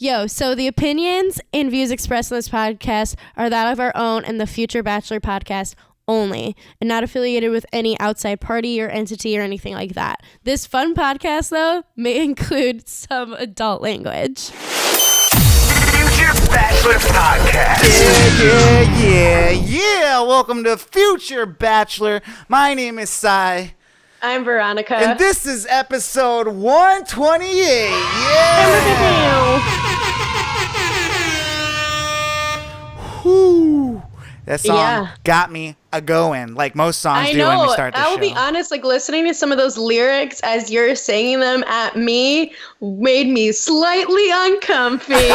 Yo, so the opinions and views expressed in this podcast are that of our own and the Future Bachelor podcast only, and not affiliated with any outside party or entity or anything like that. This fun podcast, though, may include some adult language. Future Bachelor Podcast. Yeah. Welcome to Future Bachelor. My name is Sai. I'm Veronica. And this is episode 128. Yeah. Whew. That song got me a-going, like most songs do when we start the show. I will be honest, like listening to some of those lyrics as you're singing them at me made me slightly uncomfy.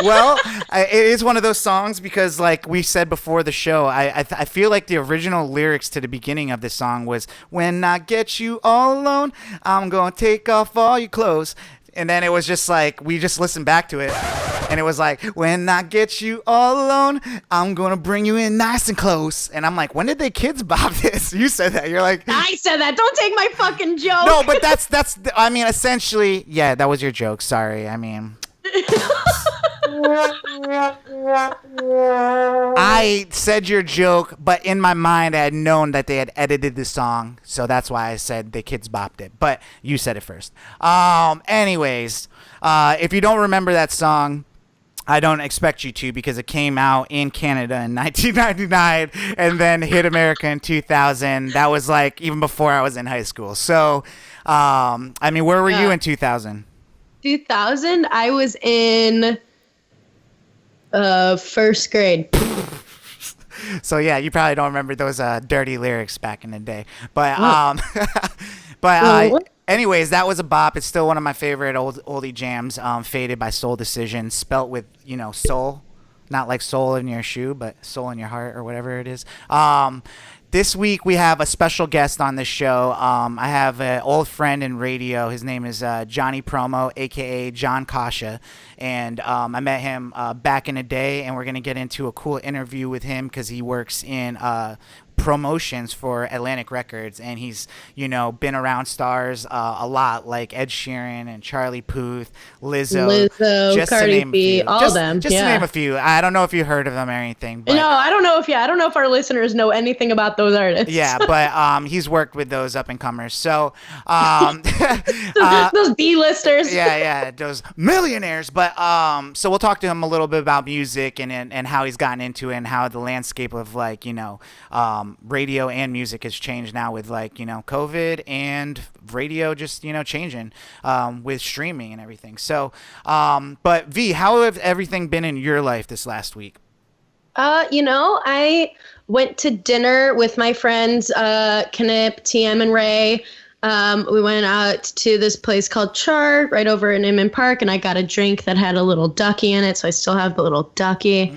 Well, it is one of those songs because, like we said before the show, I feel like the original lyrics to the beginning of this song was, "When I get you all alone, I'm gonna take off all your clothes." And then it was just like, we just listened back to it. And it was like, "When I get you all alone, I'm going to bring you in nice and close." And I'm like, when did they kids bop this? You said that. You're like, I said that. Don't take my fucking joke. No, but that's, I mean, essentially, yeah, that was your joke. Sorry. I mean. I said your joke, but in my mind, I had known that they had edited the song, so that's why I said the kids bopped it. But you said it first. Anyways, if you don't remember that song, I don't expect you to, because it came out in Canada in 1999 and then hit America in 2000. That was like even before I was in high school. So, I mean, where were you in 2000? 2000, I was in first grade. So yeah, you probably don't remember those dirty lyrics back in the day. But anyways, that was a bop. It's still one of my favorite oldie jams. Faded by SoulDecision, spelt with soul, not like soul in your shoe, but soul in your heart or whatever it is. This week we have a special guest on this show. I have an old friend in radio. His name is Johnny Promo, a.k.a. John Kasha. And I met him back in the day, and we're going to get into a cool interview with him because he works in promotions for Atlantic Records, and he's been around stars a lot, like Ed Sheeran and Charlie Puth, Lizzo, just Cardi B, all of them. Just to name a few. I don't know if you heard of them or anything. But no, I don't know if our listeners know anything about those artists. Yeah, but he's worked with those up and comers. So those B-listers. Yeah, those millionaires. But so we'll talk to him a little bit about music and how he's gotten into it and how the landscape of radio and music has changed now with COVID and radio just changing with streaming and everything. So but V, how have everything been in your life this last week? I went to dinner with my friends Knip, TM, and Ray. We went out to this place called Char right over in Inman Park, and I got a drink that had a little ducky in it, so I still have the little ducky.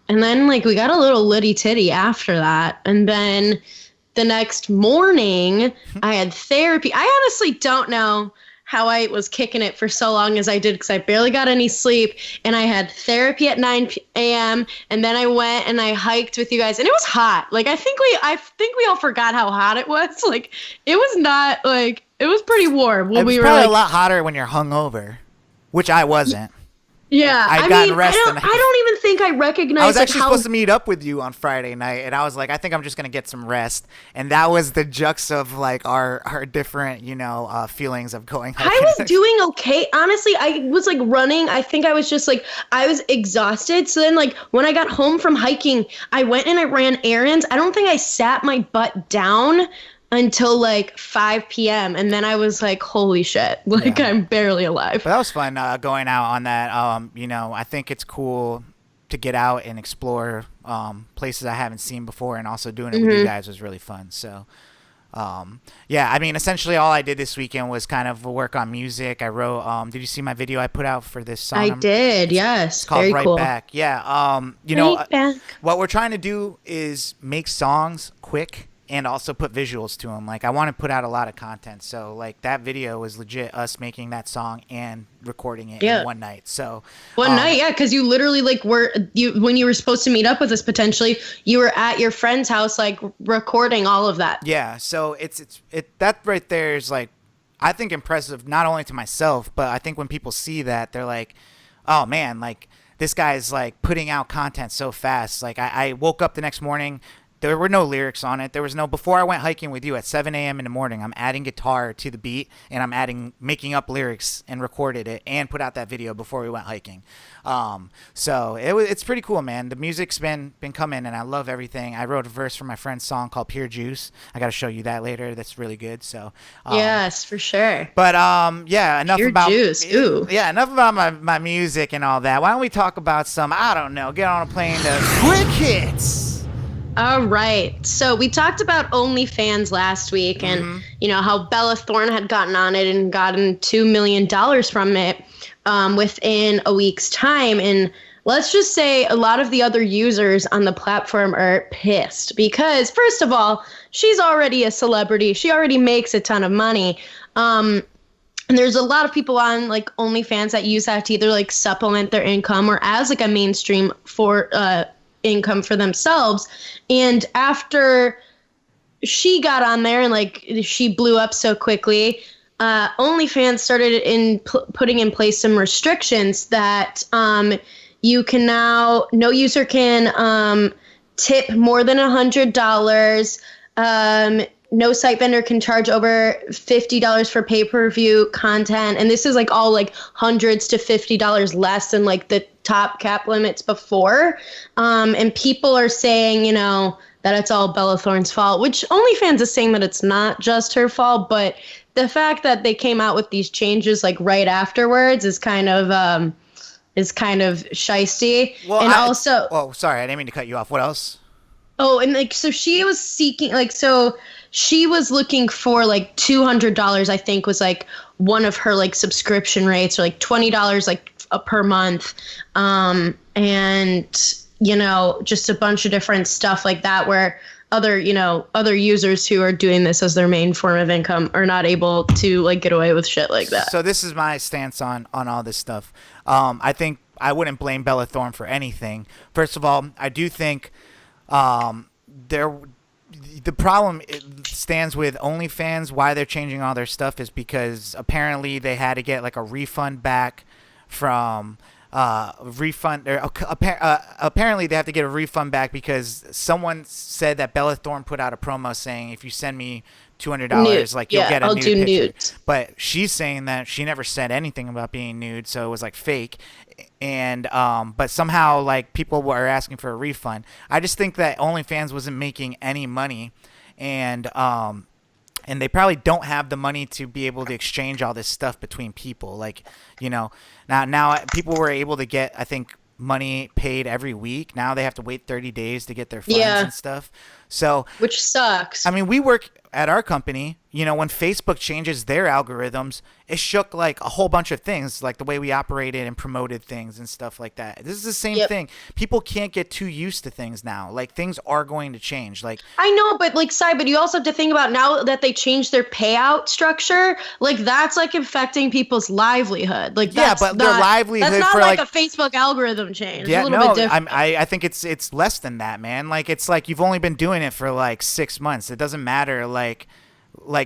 And then, we got a little litty titty after that. And then the next morning, I had therapy. I honestly don't know how I was kicking it for so long as I did, because I barely got any sleep. And I had therapy at 9 a.m. And then I went and I hiked with you guys. And it was hot. I think we all forgot how hot it was. It was not, it was pretty warm. When it was probably a lot hotter when you're hungover, which I wasn't. Yeah, I don't even think I recognized. I was actually supposed to meet up with you on Friday night, and I was like, I think I'm just gonna get some rest, and that was the juxta of our different feelings of going. I was doing okay, honestly. I was running. I think I was just I was exhausted. So then when I got home from hiking, I went and I ran errands. I don't think I sat my butt down until 5 p.m. And then I was like, holy shit, I'm barely alive. But that was fun going out on that. I think it's cool to get out and explore places I haven't seen before, and also doing it with you guys was really fun. So, essentially all I did this weekend was kind of work on music. I wrote, did you see my video I put out for this song? I did, yes. It's called Very Right cool. Back. Yeah. Right Back. What we're trying to do is make songs quick and also put visuals to them. I want to put out a lot of content. So that video was legit us making that song and recording it in one night. So one night, yeah, because you literally when you were supposed to meet up with us potentially, you were at your friend's house recording all of that. Yeah. So it's that right there is I think impressive not only to myself, but I think when people see that, they're like, oh man, like this guy's like putting out content so fast. Like I woke up the next morning. There were no lyrics on it. There was no, before I went hiking with you at 7 a.m. in the morning, I'm adding guitar to the beat and I'm making up lyrics and recorded it and put out that video before we went hiking. So it's pretty cool, man. The music's been coming and I love everything. I wrote a verse for my friend's song called Pure Juice. I got to show you that later. That's really good. So, yes, for sure. But, yeah, enough Pure about, juice. Ooh. Yeah, enough about my music and all that. Why don't we talk about some, I don't know, get on a plane to quick hits. All right. So we talked about OnlyFans last week and, how Bella Thorne had gotten on it and gotten $2 million from it within a week's time. And let's just say a lot of the other users on the platform are pissed because, first of all, she's already a celebrity. She already makes a ton of money. And there's a lot of people on like OnlyFans that use that to either like supplement their income or as like a mainstream for income for themselves. And after she got on there and like she blew up so quickly, OnlyFans started putting in place some restrictions that you can now, no user can tip more than $100. No site vendor can charge over $50 for pay-per-view content. And this is like all like hundreds to $50 less than like the top cap limits before. And people are saying, that it's all Bella Thorne's fault, which OnlyFans is saying that it's not just her fault. But the fact that they came out with these changes like right afterwards is kind of shisty. Well, and sorry, I didn't mean to cut you off. What else? Oh, and like, so she was seeking, like, so she was looking for like $200, I think was like one of her like subscription rates, or like $20 like per month. And, just a bunch of different stuff like that where other users who are doing this as their main form of income are not able to like get away with shit like that. So this is my stance on all this stuff. I think I wouldn't blame Bella Thorne for anything. First of all, I do think the problem stands with OnlyFans. Why they're changing all their stuff is because apparently they had to get like a refund back from apparently they have to get a refund back because someone said that Bella Thorne put out a promo saying if you send me $200 like you'll get a nude picture. Nudes. But she's saying that she never said anything about being nude, so it was like fake. And but somehow like people were asking for a refund. I just think that OnlyFans wasn't making any money, and they probably don't have the money to be able to exchange all this stuff between people. Like, now people were able to get, I think, money paid every week. Now they have to wait 30 days to get their funds and stuff. So, which sucks. I mean, we work at our company, when Facebook changes their algorithms, it shook like a whole bunch of things, like the way we operated and promoted things and stuff like that. This is the same thing. People can't get too used to things now. Like things are going to change. Like I know, but like but you also have to think about now that they changed their payout structure, like that's like affecting people's livelihood. Like that's but their livelihood, that's not for like a Facebook algorithm change. Yeah, it's a little bit different. I think it's less than that, man. Like it's like you've only been doing it for like 6 months. It doesn't matter. Like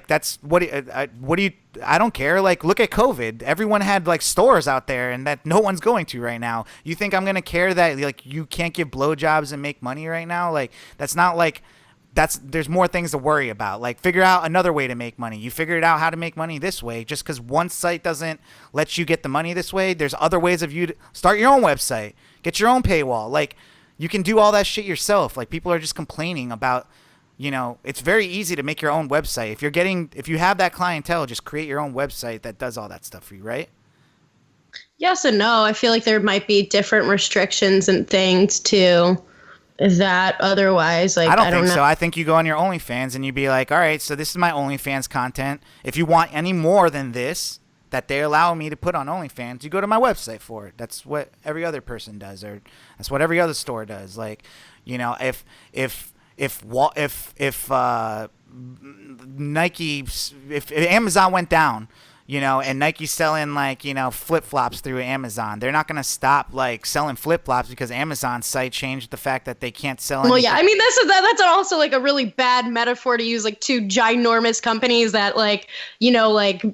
that's what do you I don't care. Like look at COVID. Everyone had like stores out there and that no one's going to right now. You think I'm gonna care that like you can't give blowjobs and make money right now? Like that's not like there's more things to worry about. Like figure out another way to make money. You figured out how to make money this way. Just because one site doesn't let you get the money this way, there's other ways of you to start your own website, get your own paywall. Like you can do all that shit yourself. Like people are just complaining about. It's very easy to make your own website. If you have that clientele, just create your own website that does all that stuff for you, right? Yes and no. I feel like there might be different restrictions and things to that otherwise. Like I don't think so. I think you go on your OnlyFans and you be like, all right, so this is my OnlyFans content. If you want any more than this that they allow me to put on OnlyFans, you go to my website for it. That's what every other person does, or that's what every other store does. Like, if Nike, if Amazon went down, You know, and Nike's selling like, you know, flip-flops through Amazon. They're not going to stop like selling flip-flops because Amazon's site changed the fact that they can't sell Well, anything. yeah, I mean that's also like a really bad metaphor to use, like two ginormous companies that like, you know, like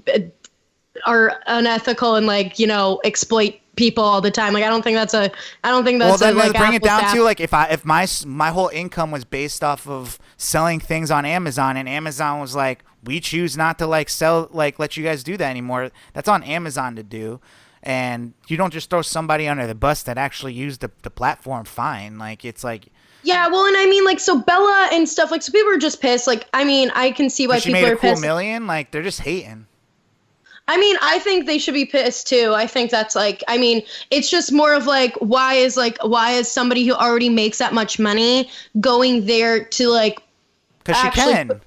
are unethical and like, you know, exploit people all the time. Like I don't think that's Well, then like bring it down apples to like if my whole income was based off of selling things on Amazon, and Amazon was like, we choose not to like sell, like let you guys do that anymore. That's on Amazon to do. And you don't just throw somebody under the bus that actually used the platform fine. Like it's like, Yeah, well, and I mean, like, so Bella and stuff, like, so people are just pissed. Like, I mean, I can see why she people made are a cool pissed. million. Like they're just hating. I mean, I think they should be pissed too. I think that's like, I mean, it's just more of like, why is somebody who already makes that much money going there to like, Because she actually can.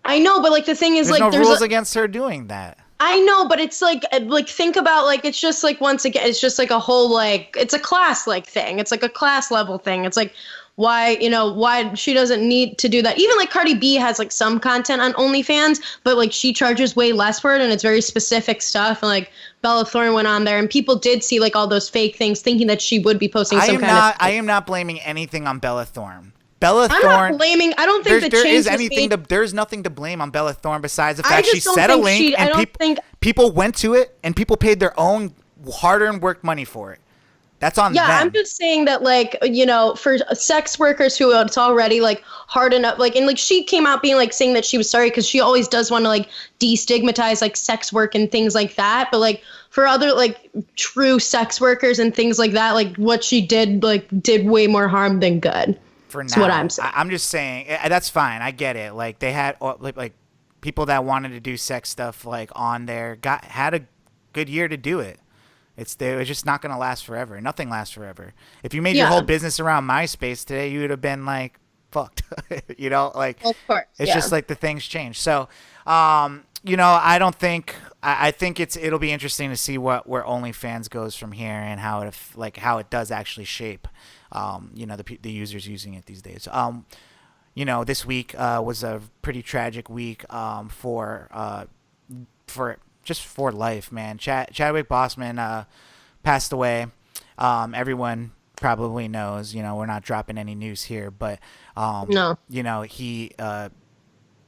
I know, but like the thing is, There's like, no rules against her doing that. I know, but it's like think about like it's just like once again it's just like a whole like it's a class like thing. It's like a class level thing. It's like why she doesn't need to do that. Even like Cardi B has like some content on OnlyFans, but like she charges way less for it and it's very specific stuff. And like Bella Thorne went on there and people did see like all those fake things thinking that she would be posting some kind of. I am not blaming anything on Bella Thorne. Bella I'm Thorne. not blaming. I don't think There's nothing to blame on Bella Thorne besides the I fact just she don't set a think link I and don't think. people went to it and people paid their own hard-earned work money for it. That's on them. Yeah, I'm just saying that, like, you know, for sex workers who it's already like hard enough, like, and like she came out being like saying that she was sorry because she always does want to like destigmatize like sex work and things like that. But like for other like true sex workers and things like that, like what she did way more harm than good. For now, that's what I'm saying. I'm just saying that's fine. I get it. Like they had like people that wanted to do sex stuff like on there had a good year to do it. It's just not going to last forever. Nothing lasts forever. If you made your whole business around MySpace today, you would have been like fucked. You know, like of course, it's just like the things change. So, you know, I don't think I think it'll be interesting to see where OnlyFans goes from here and how it does actually shape, you know, the users using it these days. You know, this week was a pretty tragic week for life, man. Chadwick Boseman passed away. Everyone probably knows. You know, we're not dropping any news here, but no. You know, he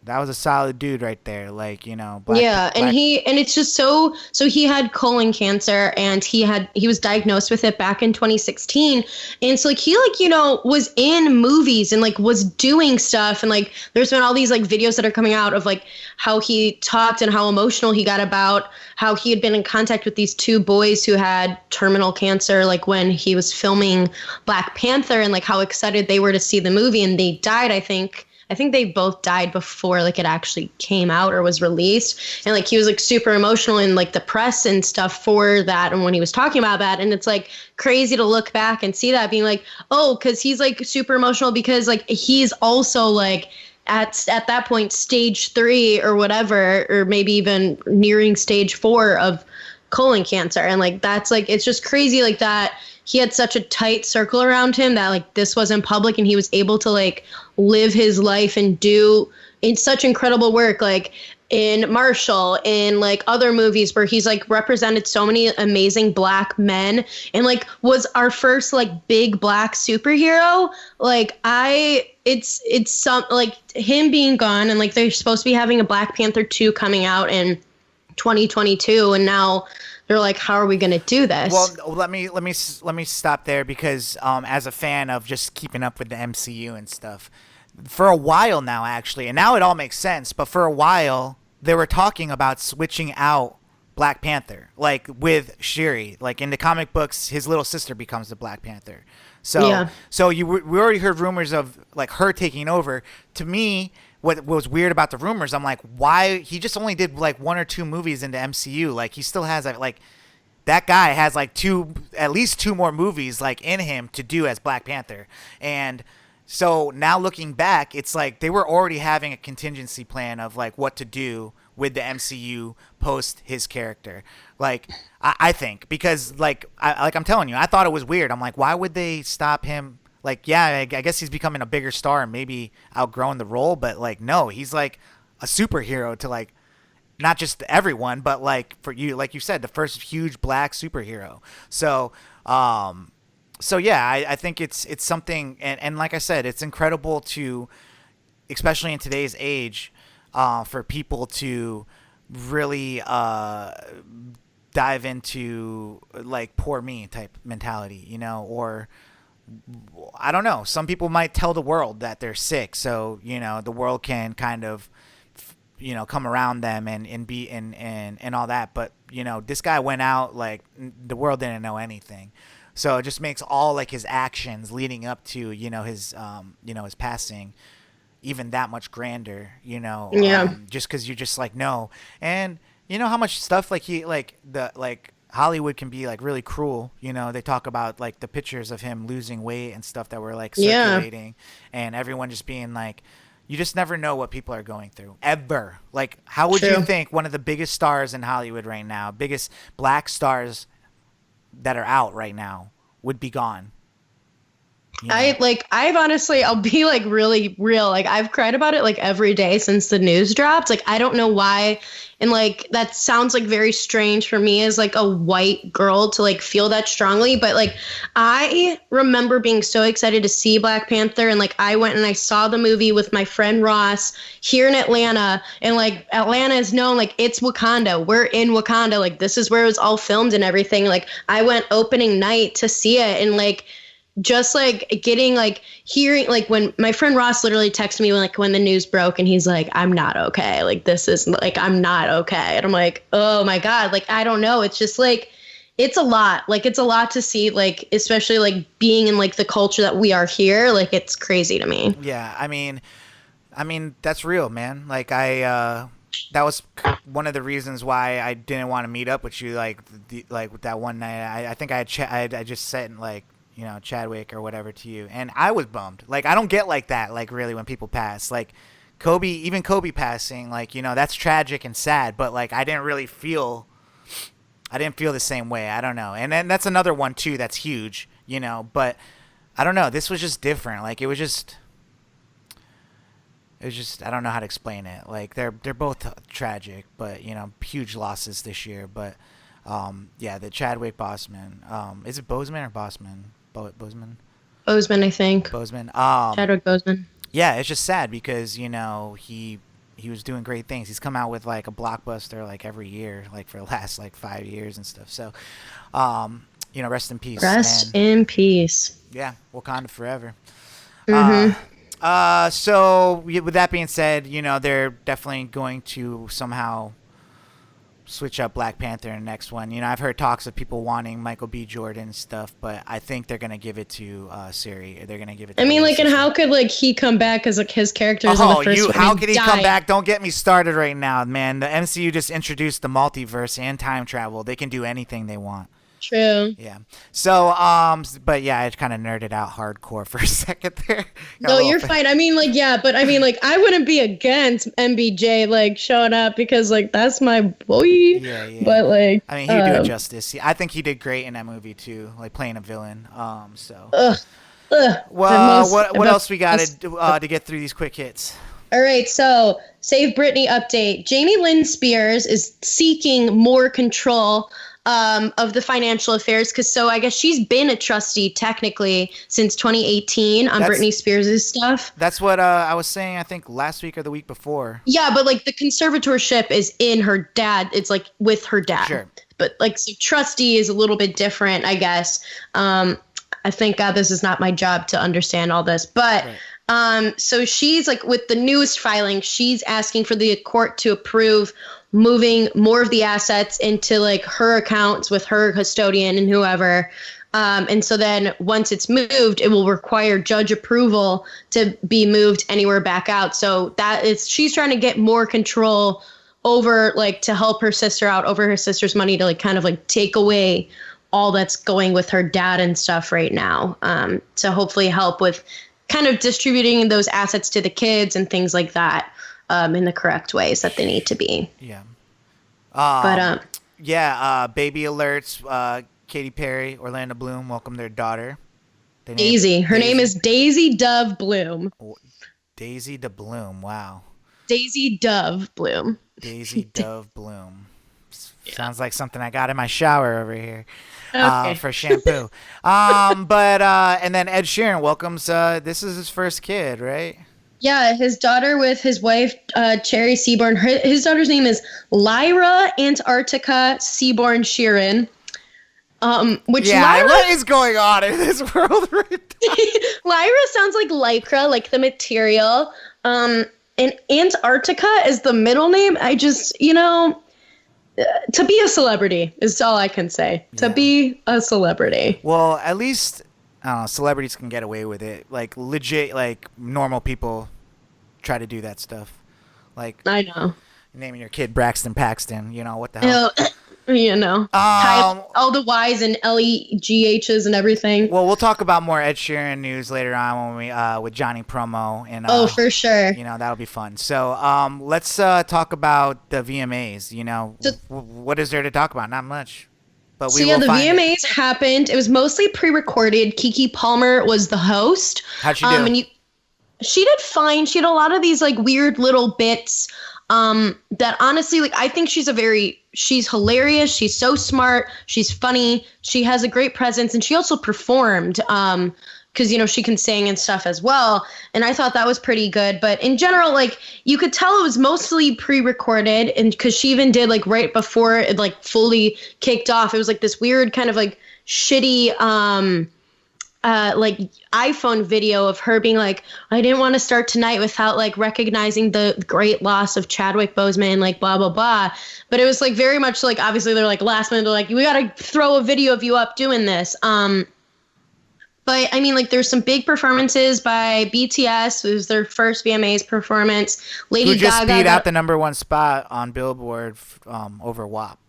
that was a solid dude right there. Like, you know, and it's just so he had colon cancer and he was diagnosed with it back in 2016. And so like he like, you know, was in movies and like was doing stuff. And like there's been all these like videos that are coming out of like how he talked and how emotional he got about how he had been in contact with these two boys who had terminal cancer, like when he was filming Black Panther, and like how excited they were to see the movie, and they died, I think they both died before like it actually came out or was released. And like he was like super emotional in like the press and stuff for that. And when he was talking about that, and it's like crazy to look back and see that being like, oh, because he's like super emotional because like he's also like at that point stage 3 or whatever, or maybe even nearing stage 4 of colon cancer. And like that's like it's just crazy like that. He had such a tight circle around him that like this wasn't public, and he was able to like live his life and do in such incredible work, like in Marshall, in like other movies where he's like represented so many amazing Black men, and like was our first like big Black superhero. Like it's some like him being gone, and like they're supposed to be having a Black Panther 2 coming out in 2022, and now they're like, how are we going to do this? Well, let me stop there because as a fan of just keeping up with the MCU and stuff, for a while now actually, and now it all makes sense, but for a while they were talking about switching out Black Panther, like with Shuri. Like in the comic books, his little sister becomes the Black Panther. So we already heard rumors of like her taking over. To me, what was weird about the rumors, I'm like, why he just only did like 1 or 2 movies in the MCU? Like he still has like that guy has like at least 2 more movies like in him to do as Black Panther. And so now looking back, it's like they were already having a contingency plan of like what to do with the MCU post his character. Like I think because like I'm telling you, I thought it was weird. I'm like, why would they stop him? Like, yeah, I guess he's becoming a bigger star and maybe outgrowing the role, but like, no, he's like a superhero to like not just everyone, but like for you, like you said, the first huge black superhero. So, yeah, I think it's something, and like I said, it's incredible to, especially in today's age, for people to really dive into like poor me type mentality, you know, or I don't know. Some people might tell the world that they're sick, so you know the world can kind of, you know, come around them and be and all that. But you know, this guy went out like the world didn't know anything, so it just makes all like his actions leading up to his passing even that much grander. You know, just because you just like no, and you know how much stuff like Hollywood can be like really cruel. You know, they talk about like the pictures of him losing weight and stuff that were like circulating, and everyone just being like, you just never know what people are going through ever. Like, how would you think one of the biggest stars in Hollywood right now, biggest black stars that are out right now, would be gone? You know? I've honestly, I'll be like really real. Like I've cried about it like every day since the news dropped. Like, I don't know why. And like, that sounds like very strange for me as like a white girl to like feel that strongly. But like, I remember being so excited to see Black Panther. And like, I went and I saw the movie with my friend Ross here in Atlanta. And like, Atlanta is known, like it's Wakanda. We're in Wakanda. Like, this is where it was all filmed and everything. Like, I went opening night to see it. And like, just like getting like hearing like when my friend Ross literally texted me when the news broke and he's like, I'm not okay. Like, this is like, I'm not okay. And I'm like, oh my God. Like, I don't know. It's just like, it's a lot. Like, it's a lot to see, like, especially like being in like the culture that we are here. Like, it's crazy to me. Yeah. I mean, that's real, man. Like that was one of the reasons why I didn't want to meet up with you. Like that one night, I think I just sent like, you know, Chadwick or whatever to you, and I was bummed. Like, I don't get like that, like, really, when people pass. Like, Kobe passing, like, you know, that's tragic and sad, but, like, I didn't feel the same way. I don't know. And then that's another one, too, that's huge, you know, but I don't know. This was just different. Like, it was just, I don't know how to explain it. Like, they're both tragic, but, you know, huge losses this year. But, yeah, the Chadwick Boseman. Is it Boseman or Boseman? Boseman, I think. Boseman. Chadwick Boseman. Yeah, it's just sad because, you know, he was doing great things. He's come out with like a blockbuster like every year, like for the last like 5 years and stuff. So, you know, rest in peace. Rest in peace. Yeah, Wakanda forever. Mm-hmm. So with that being said, you know, they're definitely going to somehow switch up Black Panther in the next one. You know, I've heard talks of people wanting Michael B. Jordan and stuff, but I think they're gonna give it to Siri. They're gonna give it to and how could like he come back as like his characters in the first one? How could he come back? Don't get me started right now, man. The MCU just introduced the multiverse and time travel. They can do anything they want. True. Yeah. So, but yeah, I kind of nerded out hardcore for a second there. No, you're fine. I mean, like, yeah, but I mean, like, I wouldn't be against MBJ like showing up because like that's my boy. Yeah. But like, I mean, he would do it justice. I think he did great in that movie too, like playing a villain. So. Well, what else we got to get through these quick hits? All right, so Save Britney update. Jamie Lynn Spears is seeking more control of the financial affairs so I guess she's been a trustee technically since 2018 on Britney Spears' stuff. That's what I was saying, I think last week or the week before. Yeah, but like the conservatorship is in her dad. It's like with her dad. Sure. But like so trustee is a little bit different, I guess. I thank God this is not my job to understand all this, but. Right. So she's like with the newest filing, she's asking for the court to approve moving more of the assets into like her accounts with her custodian and whoever. And so then once it's moved, it will require judge approval to be moved anywhere back out. So she's trying to get more control over like to help her sister out over her sister's money to like kind of like take away all that's going with her dad and stuff right now. To hopefully help with kind of distributing those assets to the kids and things like that in the correct ways that they need to be. Yeah. Baby alerts. Katy Perry, Orlando Bloom welcomed their daughter. Daisy. Her name is Daisy Dove Bloom. Daisy de Bloom. Wow. Daisy Dove Bloom. Daisy Dove Bloom. Sounds like something I got in my shower over here. Okay. For shampoo. And then Ed Sheeran welcomes, this is his first kid, right? Yeah, his daughter with his wife, Cherry Seaborn. His daughter's name is Lyra Antarctica Seaborn Sheeran. What is going on in this world right now? Lyra sounds like lycra, like the material. And Antarctica is the middle name. I just, to be a celebrity is all I can say. Yeah. To be a celebrity. Well, at least celebrities can get away with it. Like legit, like normal people try to do that stuff. Like I know. Naming your kid Braxton Paxton. What the hell? All the Y's and LEGHs and everything. Well, we'll talk about more Ed Sheeran news later on when we with Johnny Promo and for sure. That'll be fun. So let's talk about the VMAs. What is there to talk about? Not much. But the VMAs happened. It was mostly pre-recorded. Keke Palmer was the host. How'd she do? She did fine. She had a lot of these like weird little bits. That honestly, like, I think she's hilarious. She's so smart. She's funny. She has a great presence. And she also performed, cause she can sing and stuff as well. And I thought that was pretty good. But in general, like you could tell it was mostly pre-recorded, and cause she even did like right before it like fully kicked off, it was like this weird kind of like shitty, like iPhone video of her being like, I didn't want to start tonight without like recognizing the great loss of Chadwick Boseman, like blah, blah, blah. But it was like very much like, obviously they're like last minute, they're like, we got to throw a video of you up doing this. But I mean, like there's some big performances by BTS. It was their first VMAs performance. Lady Gaga. Who just beat out the #1 spot on Billboard over WAP.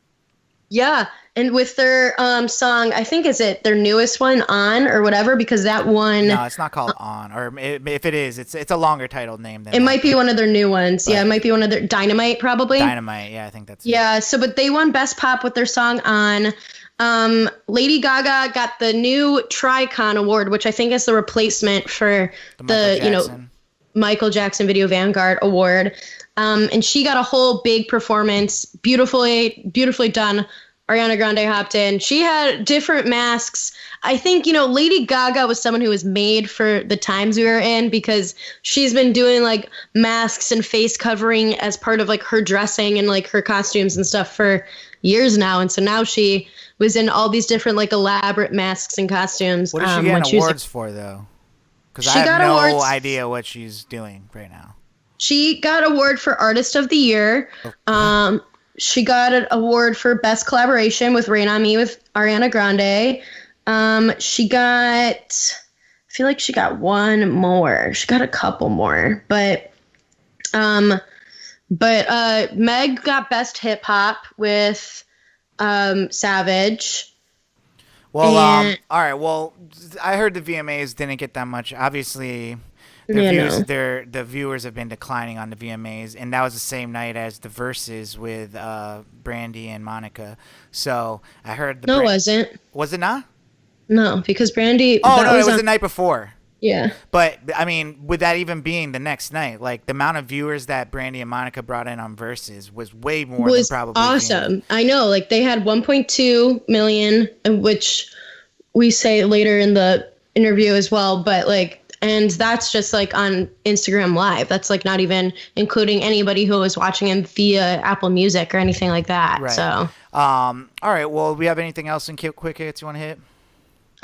Yeah, and with their song, I think their newest one, On or whatever, because that one. No, it's not called On, or if it is, it's a longer titled name than. It might be one of their new ones. Yeah, it might be one of their Dynamite, probably. Dynamite, yeah, I think that's. Yeah, so but they won Best Pop with their song On. Lady Gaga got the new Tricon Award, which I think is the replacement for the Michael Jackson Video Vanguard Award. And she got a whole big performance, beautifully done. Ariana Grande hopped in. She had different masks. I think, Lady Gaga was someone who was made for the times we were in, because she's been doing like masks and face covering as part of like her dressing and like her costumes and stuff for years now. And so now she was in all these different like elaborate masks and costumes. What is she getting awards for though? Because I have no idea what she's doing right now. She got award for Artist of the Year. She got an award for Best Collaboration with Rain on Me with Ariana Grande. I feel like she got one more. She got a couple more, but Meg got Best Hip Hop with Savage. Well, all right. Well, I heard the VMAs didn't get that much. Obviously, the viewers have been declining on the VMAs, and that was the same night as the Verses with Brandy and Monica. So I heard it wasn't. Was it not? No, because Brandy. Oh no, it was the night before. Yeah. But I mean, with that even being the next night, like the amount of viewers that Brandy and Monica brought in on Verses was way more than probably. Awesome. I know, like they had 1.2 million, which we say later in the interview as well, but like. And that's just like on Instagram Live. That's like not even including anybody who was watching him via Apple Music or anything like that. Right. So, all right. Well, do we have anything else in quick hits you want to hit?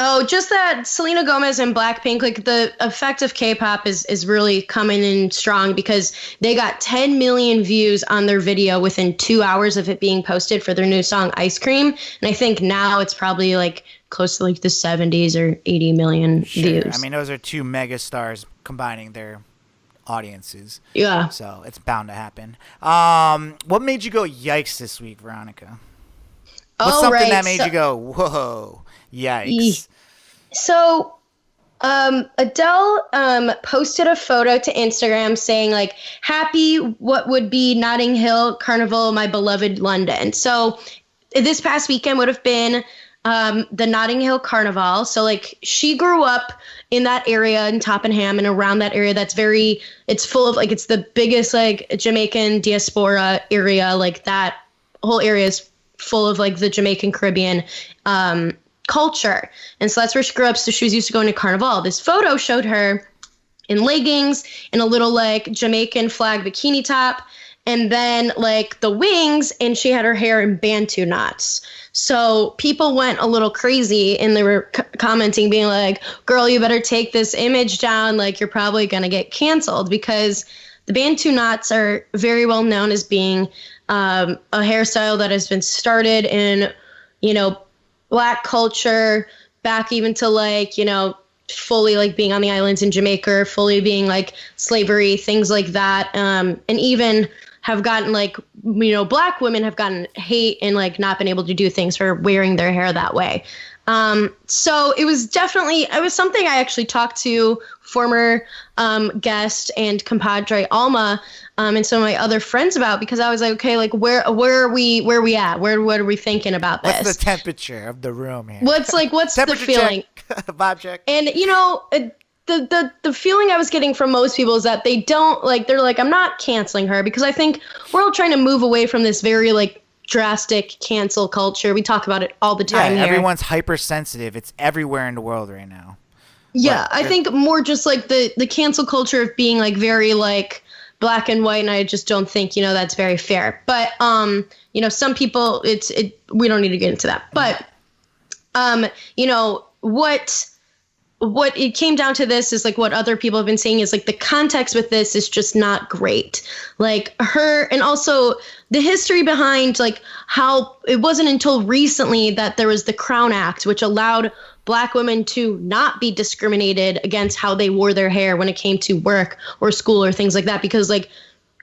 Oh, just that Selena Gomez and Blackpink, like the effect of K-pop is really coming in strong, because they got 10 million views on their video within 2 hours of it being posted for their new song Ice Cream. And I think now it's probably like close to like the 70s or 80 million views. I mean, those are two mega stars combining their audiences. Yeah. So it's bound to happen. What made you go yikes this week, Veronica? What's something that made you go, whoa, yikes? So Adele posted a photo to Instagram saying like, happy what would be Notting Hill Carnival, my beloved London. So this past weekend would have been the Notting Hill Carnival. So like she grew up in that area in Toppenham and around that area. It's full of like, it's the biggest like Jamaican diaspora area. Like that whole area is full of like the Jamaican Caribbean culture. And so that's where she grew up. So she was used to going to Carnival. This photo showed her in leggings and a little like Jamaican flag bikini top, and then like the wings, and she had her hair in Bantu knots. So people went a little crazy and they were commenting being like, girl, you better take this image down. Like you're probably going to get canceled, because the Bantu knots are very well known as being a hairstyle that has been started in, Black culture back even to like, fully like being on the islands in Jamaica, fully being like slavery, things like that. And even have gotten like, Black women have gotten hate and like not been able to do things for wearing their hair that way. So it was something I actually talked to former guest and compadre Alma and some of my other friends about, because I was like, okay, like where are we at? What are we thinking about this? What's the temperature of the room here? What's the feeling? Vibe check. And the feeling I was getting from most people is that they don't like, they're like, I'm not canceling her, because I think we're all trying to move away from this very like drastic cancel culture. We talk about it all the time here. Everyone's hypersensitive. It's everywhere in the world right now. Yeah, I think more just like the cancel culture of being like very like black and white, and I just don't think, that's very fair. But some people we don't need to get into that. But what it came down to this is like what other people have been saying is like the context with this is just not great. Like her, and also the history behind like how it wasn't until recently that there was the Crown Act, which allowed Black women to not be discriminated against how they wore their hair when it came to work or school or things like that, because like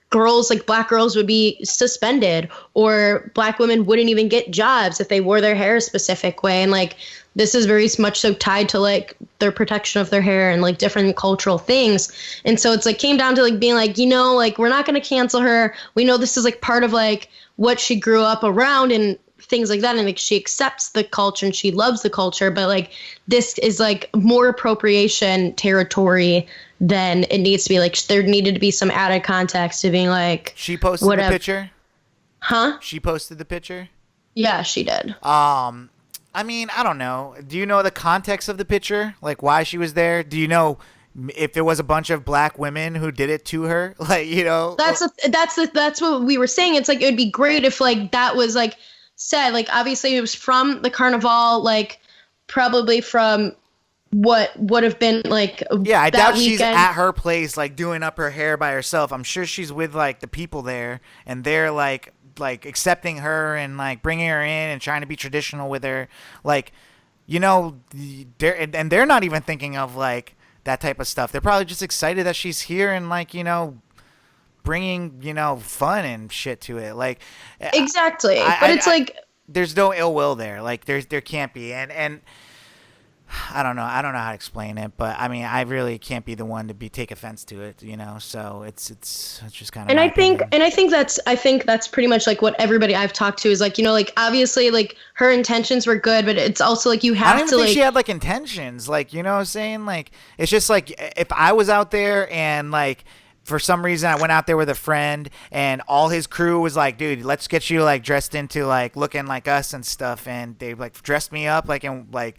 girls, like Black girls, would be suspended, or Black women wouldn't even get jobs if they wore their hair a specific way. And like this is very much so tied to like their protection of their hair and like different cultural things. And so it's like came down to like being like, like we're not going to cancel her. We know this is like part of like what she grew up around and things like that. And like she accepts the culture and she loves the culture, but like this is like more appropriation territory than it needs to be. Like there needed to be some added context to being like, she posted the picture. Huh? She posted the picture. Yeah, she did. I mean, I don't know. Do you know the context of the picture? Like why she was there? Do you know if it was a bunch of Black women who did it to her? Like, That's what we were saying. It's like it would be great if like that was like said. Like obviously it was from the carnival, like probably from what would have been like I doubt weekend. She's at her place like doing up her hair by herself. I'm sure she's with like the people there, and they're like accepting her and like bringing her in and trying to be traditional with her, like they're not even thinking of like that type of stuff. They're probably just excited that she's here and like bringing fun and shit to it, like exactly. But it's like there's no ill will there, like there can't be, and I don't know how to explain it, but I mean I really can't be the one to take offense to it, so it's just kind of. And I think that's pretty much like what everybody I've talked to is like, like obviously like her intentions were good, but it's also like you have to. I don't even think she had like intentions, like what I'm saying, like it's just like if I was out there and like for some reason I went out there with a friend and all his crew was like, dude, let's get you like dressed into like looking like us and stuff, and they like dressed me up like in like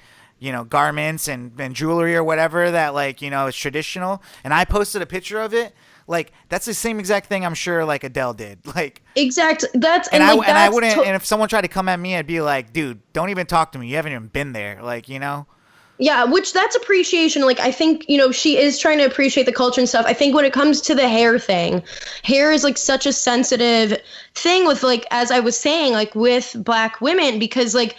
garments and jewelry or whatever that like, is traditional. And I posted a picture of it. Like, that's the same exact thing I'm sure like Adele did. Like, exactly. I wouldn't, and if someone tried to come at me, I'd be like, dude, don't even talk to me. You haven't even been there. Like, Yeah, which that's appreciation. Like, I think, she is trying to appreciate the culture and stuff. I think when it comes to the hair thing, hair is like such a sensitive thing with like, as I was saying, like with Black women, because like,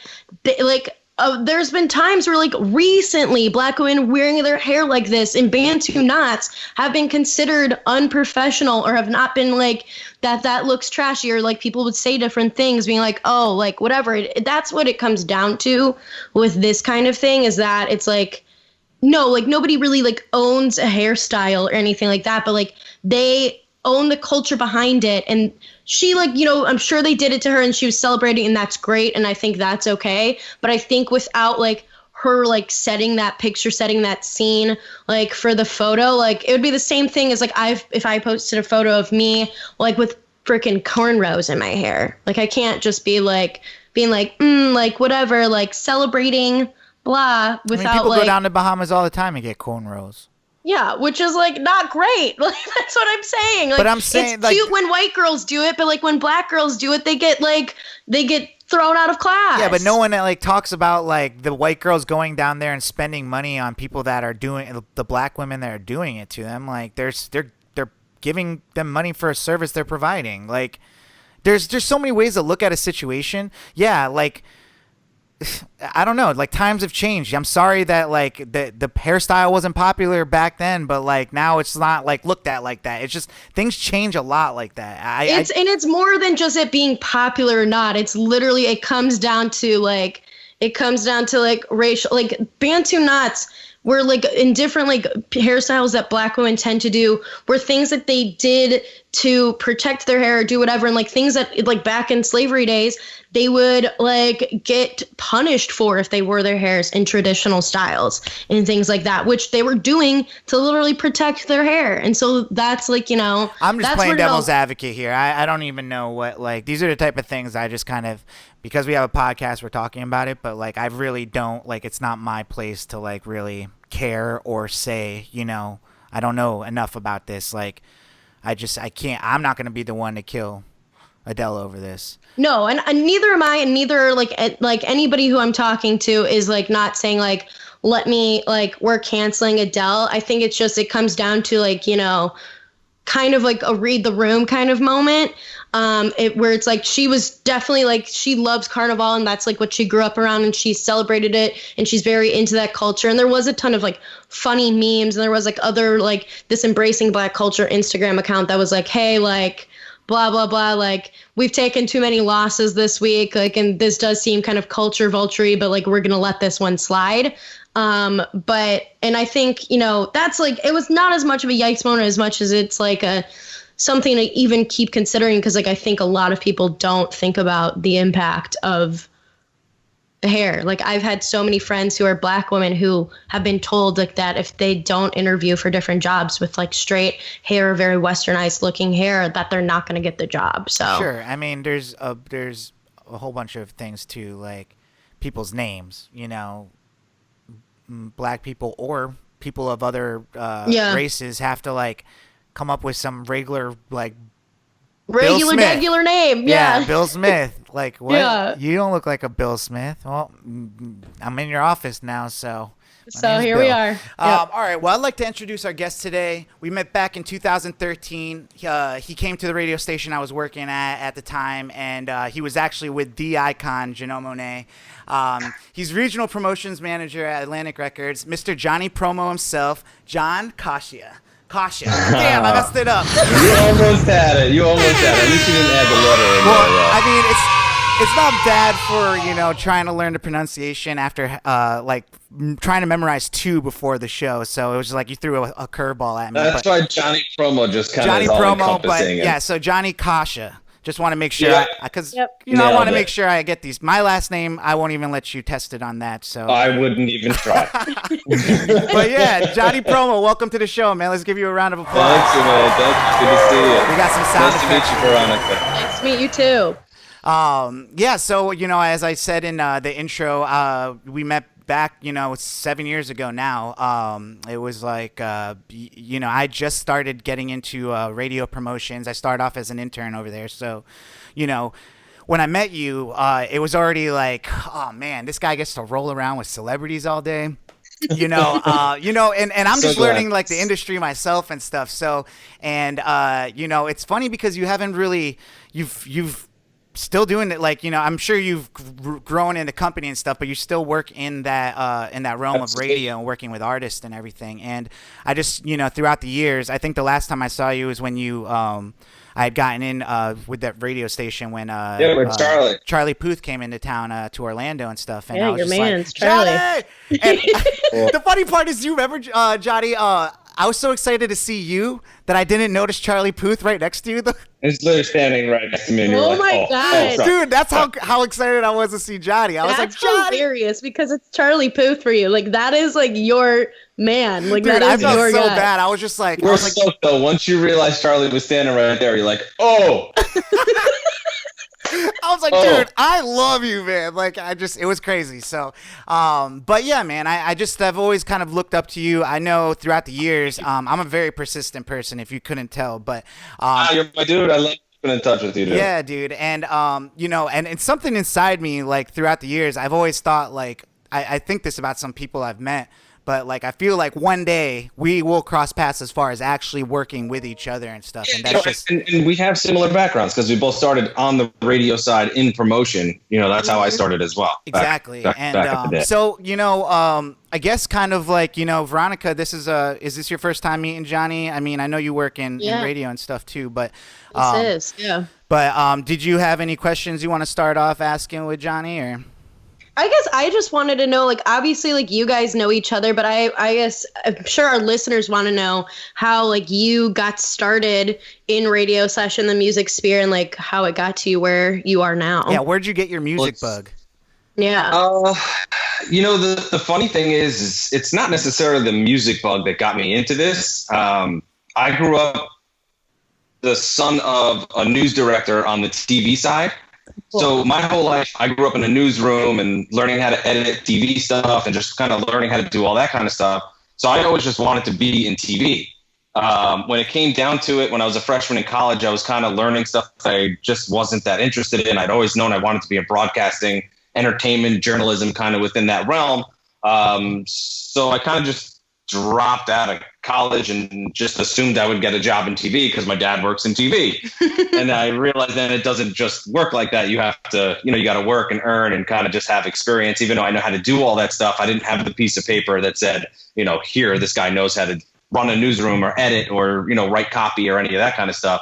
there's been times where like recently Black women wearing their hair like this in Bantu knots have been considered unprofessional or have not been like that looks trashy, or like people would say different things being like, oh, like whatever. That's what it comes down to with this kind of thing, is that it's like, no, like nobody really like owns a hairstyle or anything like that, but like they own the culture behind it, and she like, I'm sure they did it to her and she was celebrating and that's great. And I think that's okay. But I think without like her like setting that picture, setting that scene, like for the photo, like it would be the same thing as like if I posted a photo of me like with freaking cornrows in my hair. Like I can't just be like being like, like whatever, like celebrating blah without people like go down to Bahamas all the time and get cornrows. Yeah, which is like not great. Like that's what I'm saying. Like, but I'm saying it's like, cute when white girls do it, but like when black girls do it, they get thrown out of class. Yeah, but no one like talks about like the white girls going down there and spending money on people that are doing the black women that are doing it to them. Like they're giving them money for a service they're providing. Like there's so many ways to look at a situation. Yeah, like I don't know, like times have changed. I'm sorry that like the hairstyle wasn't popular back then, but like now it's not like looked at like that. It's just things change a lot like that. And it's more than just it being popular or not. It's literally it comes down to like racial, like Bantu knots were like in different like hairstyles that black women tend to do were things that they did to protect their hair or do whatever. And like things that like back in slavery days, they would like get punished for if they wore their hairs in traditional styles and things like that, which they were doing to literally protect their hair. And so that's like, I'm just playing devil's advocate here. I don't even know what, like, these are the type of things I just kind of, because we have a podcast, we're talking about it, but like, I really don't, like, it's not my place to like really care or say, I don't know enough about this. Like, I can't, I'm not going to be the one to kill Adele over this. No, and neither am I, and neither like anybody who I'm talking to is like not saying like, let me like we're canceling Adele. I think it's just it comes down to like kind of like a read the room kind of moment, where it's like she was definitely like she loves Carnival and that's like what she grew up around and she celebrated it and she's very into that culture. And there was a ton of like funny memes and there was like other like this Embracing Black Culture Instagram account that was like, hey, like blah, blah, blah, like we've taken too many losses this week, like, and this does seem kind of culture vulture-y, but like we're going to let this one slide. And I think, that's like, it was not as much of a yikes moment as much as it's like something to even keep considering. Cause like, I think a lot of people don't think about the impact of hair. Like I've had so many friends who are black women who have been told like that if they don't interview for different jobs with like straight hair, very westernized looking hair, that they're not going to get the job. So sure. I mean, there's a whole bunch of things too, like people's names, black people or people of other races have to like come up with some regular name. Yeah, Bill Smith. Like what? Yeah. You don't look like a Bill Smith. Well, I'm in your office now, so here Bill. We are. Yep. All right. Well, I'd like to introduce our guest today. We met back in 2013. He came to the radio station I was working at the time, and he was actually with the icon Janelle Monáe. He's regional promotions manager at Atlantic Records. Mr. Johnny Promo himself, John Kasia. Damn, I messed it up. You almost had it. At least you didn't add the letter in well, there. I mean, it's not bad for, trying to learn the pronunciation after, trying to memorize 2 before the show. So it was just like you threw a curveball at me. That's why Johnny Promo just kind of is all encompassing. Yeah, so Johnny Kasia. Just want to make sure, because I want to make sure I get these. My last name, I won't even let you test it on that. So I wouldn't even try. But yeah, Johnny Promo, welcome to the show, man. Let's give you a round of applause. Thanks, man. Thanks. Good to see you. We got some sound effects. Nice to meet you, Veronica. Nice to meet you too. Yeah. So as I said in the intro, we met back, 7 years ago now. It was like, I just started getting into radio promotions. I started off as an intern over there. So, when I met you, it was already like, oh man, this guy gets to roll around with celebrities all day. And I'm just learning like the industry myself and stuff. So, and, it's funny because you haven't really, you've still doing it, like, I'm sure you've grown in the company and stuff, but you still work in that realm of radio and working with artists and everything. And I just, throughout the years, I think the last time I saw you was when you, I had gotten in with that radio station when with Charlie Puth came into town to Orlando and stuff. And yeah, I was your just man's like, Charlie. And the funny part is, you remember, Johnny, I was so excited to see you that I didn't notice Charlie Puth right next to you It's literally standing right next to me. And you're Oh like, my God. sorry. Dude, that's how excited I was to see Johnny. I was That's like, Johnny. hilarious because it's Charlie Puth for you. Like, that is like your man. Like, Dude, that I is felt your so guy. bad. I was just like, We're stoked though. Once you realize Charlie was standing right there, you're like, oh. I was like, dude, I love you, man. Like, it was crazy. So, but yeah, man, I've always kind of looked up to you. I know throughout the years, I'm a very persistent person, if you couldn't tell, but, You're my dude. I love keeping in touch with you, dude. yeah, dude. And, and it's something inside me, like throughout the years, I've always thought like, I think this about some people I've met, but like, I feel like one day we will cross paths as far as actually working with each other and stuff. And that's just, and we have similar backgrounds because we both started on the radio side in promotion. That's how I started as well. Exactly. Back in the day. So, I guess kind of like, Veronica, is this your first time meeting Johnny? I mean, I know you work in radio and stuff too, but This is, yeah. But did you have any questions you want to start off asking with Johnny, or? I guess I just wanted to know, like, obviously, like, you guys know each other, but I guess I'm sure our listeners want to know how, like, you got started in radio session, the music sphere, and, like, how it got to you where you are now. Yeah, where'd you get your music bug? Yeah. The funny thing is it's not necessarily the music bug that got me into this. I grew up the son of a news director on the TV side. So my whole life, I grew up in a newsroom and learning how to edit TV stuff and just kind of learning how to do all that kind of stuff. So I always just wanted to be in TV. When it came down to it, when I was a freshman in college, I was kind of learning stuff that I just wasn't that interested in. I'd always known I wanted to be in broadcasting, entertainment, journalism, kind of within that realm. So I kind of just dropped out of college and just assumed I would get a job in TV because my dad works in TV. And I realized then it doesn't just work like that. You have to, you got to work and earn and kind of just have experience. Even though I know how to do all that stuff, I didn't have the piece of paper that said, here, this guy knows how to run a newsroom or edit or, write copy or any of that kind of stuff.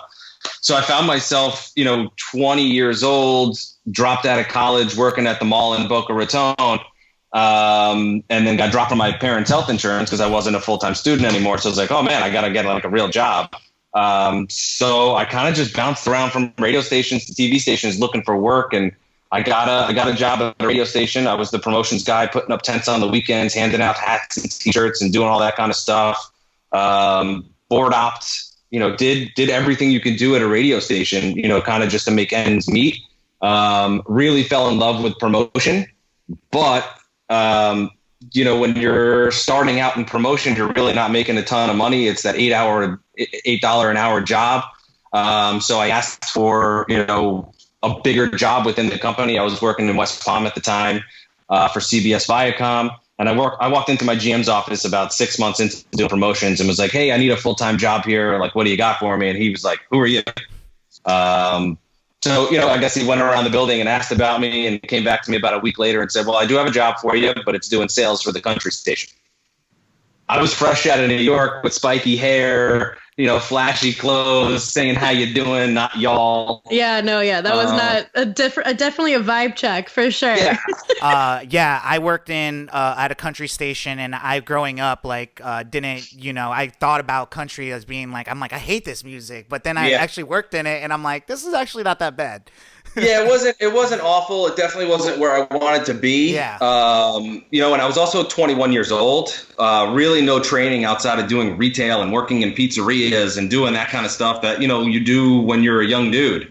So I found myself, 20 years old, dropped out of college, working at the mall in Boca Raton. And then got dropped from my parents' health insurance because I wasn't a full-time student anymore. So I was like, oh man, I got to get like a real job. So I kind of just bounced around from radio stations to TV stations looking for work. And I got a job at a radio station. I was the promotions guy, putting up tents on the weekends, handing out hats and t-shirts and doing all that kind of stuff. Board opt, did everything you could do at a radio station, kind of just to make ends meet. Really fell in love with promotion, but when you're starting out in promotion, you're really not making a ton of money. It's that $8 an hour job. So I asked for, a bigger job within the company. I was working in West Palm at the time, for CBS Viacom. And I walked into my GM's office about 6 months into doing promotions and was like, hey, I need a full-time job here. Like, what do you got for me? And he was like, who are you? So, I guess he went around the building and asked about me and came back to me about a week later and said, well, I do have a job for you, but it's doing sales for the country station. I was fresh out of New York with spiky hair, flashy clothes, saying how you doing, not y'all. Yeah, no, yeah, that was not definitely a vibe check for sure. Yeah, I worked at a country station, and growing up, like, didn't, I thought about country as being like, I hate this music, but then I actually worked in it, and I'm like, this is actually not that bad. Yeah, it wasn't awful. It definitely wasn't where I wanted to be. Yeah. And I was also 21 years old. Really no training outside of doing retail and working in pizzerias and doing that kind of stuff that, you do when you're a young dude.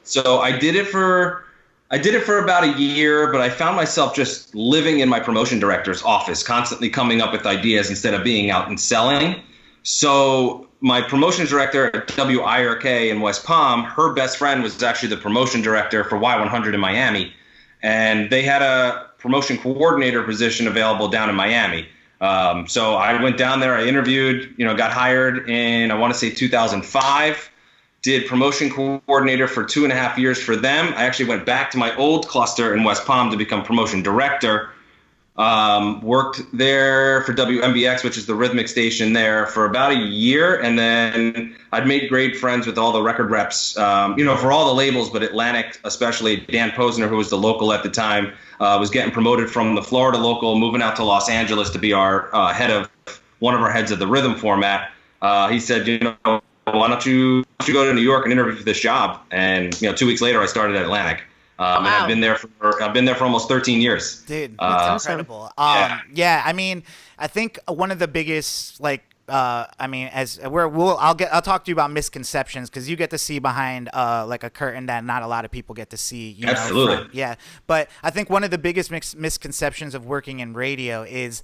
So I did it for about a year, but I found myself just living in my promotion director's office, constantly coming up with ideas instead of being out and selling. So my promotions director at WIRK in West Palm, her best friend was actually the promotion director for Y100 in Miami. And they had a promotion coordinator position available down in Miami. So I went down there, I interviewed, got hired in, I want to say 2005, did promotion coordinator for 2.5 years for them. I actually went back to my old cluster in West Palm to become promotion director. Worked there for WMBX, which is the rhythmic station there, for about a year. And then I'd made great friends with all the record reps, for all the labels, but Atlantic, especially Dan Posner, who was the local at the time, was getting promoted from the Florida local, moving out to Los Angeles to be our one of our heads of the rhythm format. He said, why don't you go to New York and interview for this job? And 2 weeks later, I started at Atlantic. And I've been there for almost 13 years. Dude, that's incredible. Yeah, I mean, I think one of the biggest I'll talk to you about misconceptions, because you get to see behind like a curtain that not a lot of people get to see. Absolutely. But I think one of the biggest misconceptions of working in radio is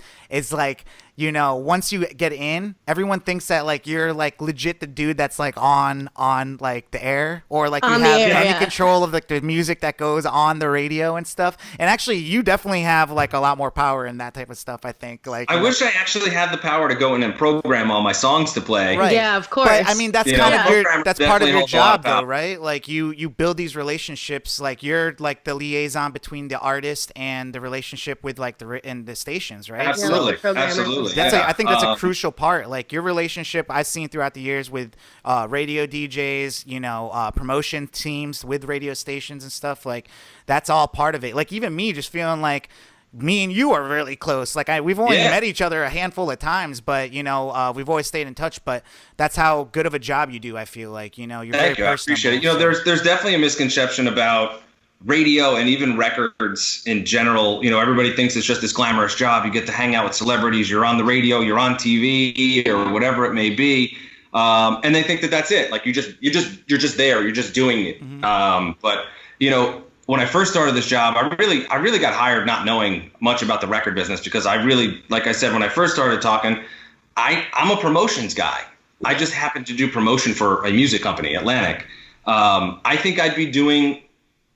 like, once you get in, everyone thinks that like you're like legit the dude that's like on like the air, or like you have any control of like the music that goes on the radio and stuff. And actually, you definitely have like a lot more power in that type of stuff, I think. Like, I wish I actually had the power to go in and program all my songs to play. Right. Yeah, of course. But I mean, that's kind of that's part of your job, though, power. right? Like you build these relationships. Like you're like the liaison between the artist and the relationship with like the stations, right? Absolutely, So, absolutely. I think that's a crucial part. Like your relationship I've seen throughout the years with radio DJs, promotion teams with radio stations and stuff. Like that's all part of it. Like even me, just feeling like me and you are really close. Like we've only met each other a handful of times, but we've always stayed in touch. But that's how good of a job you do. I feel like you're very personable. I appreciate it. There's definitely a misconception about radio and even records in general. Everybody thinks it's just this glamorous job. You get to hang out with celebrities. You're on the radio. You're on TV or whatever it may be. And they think that that's it. Like you're just there. You're just doing it. Mm-hmm. But when I first started this job, I really got hired not knowing much about the record business, because like I said, when I first started talking, I'm a promotions guy. I just happened to do promotion for a music company, Atlantic. I think I'd be doing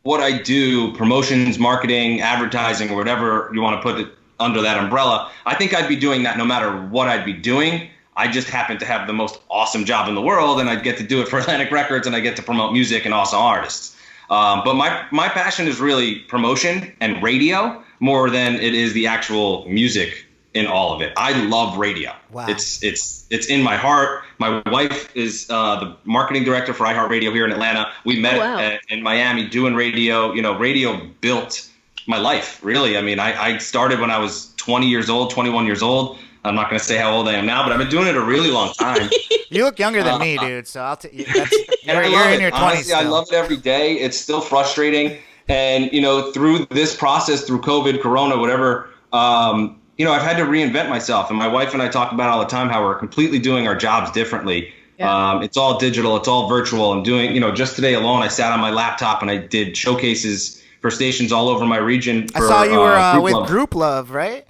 what I do, promotions, marketing, advertising, or whatever you want to put it under that umbrella. I think I'd be doing that no matter what I'd be doing. I just happen to have the most awesome job in the world, and I'd get to do it for Atlantic Records, and I get to promote music and awesome artists. But my passion is really promotion and radio more than it is the actual music in all of it. I love radio. Wow. It's in my heart. My wife is the marketing director for iHeartRadio here in Atlanta. We met in Miami doing radio. Radio built my life, really. I mean, I started when I was 21 years old. I'm not going to say how old I am now, but I've been doing it a really long time. You look younger than me, dude. So you're in your 20s. Honestly, I love it every day. It's still frustrating. And, through this process, through COVID, Corona, whatever, I've had to reinvent myself. And my wife and I talk about all the time how we're completely doing our jobs differently. Yeah. It's all digital. It's all virtual. I'm doing, just today alone, I sat on my laptop and I did showcases for stations all over my region. I saw you were with Group Love, right?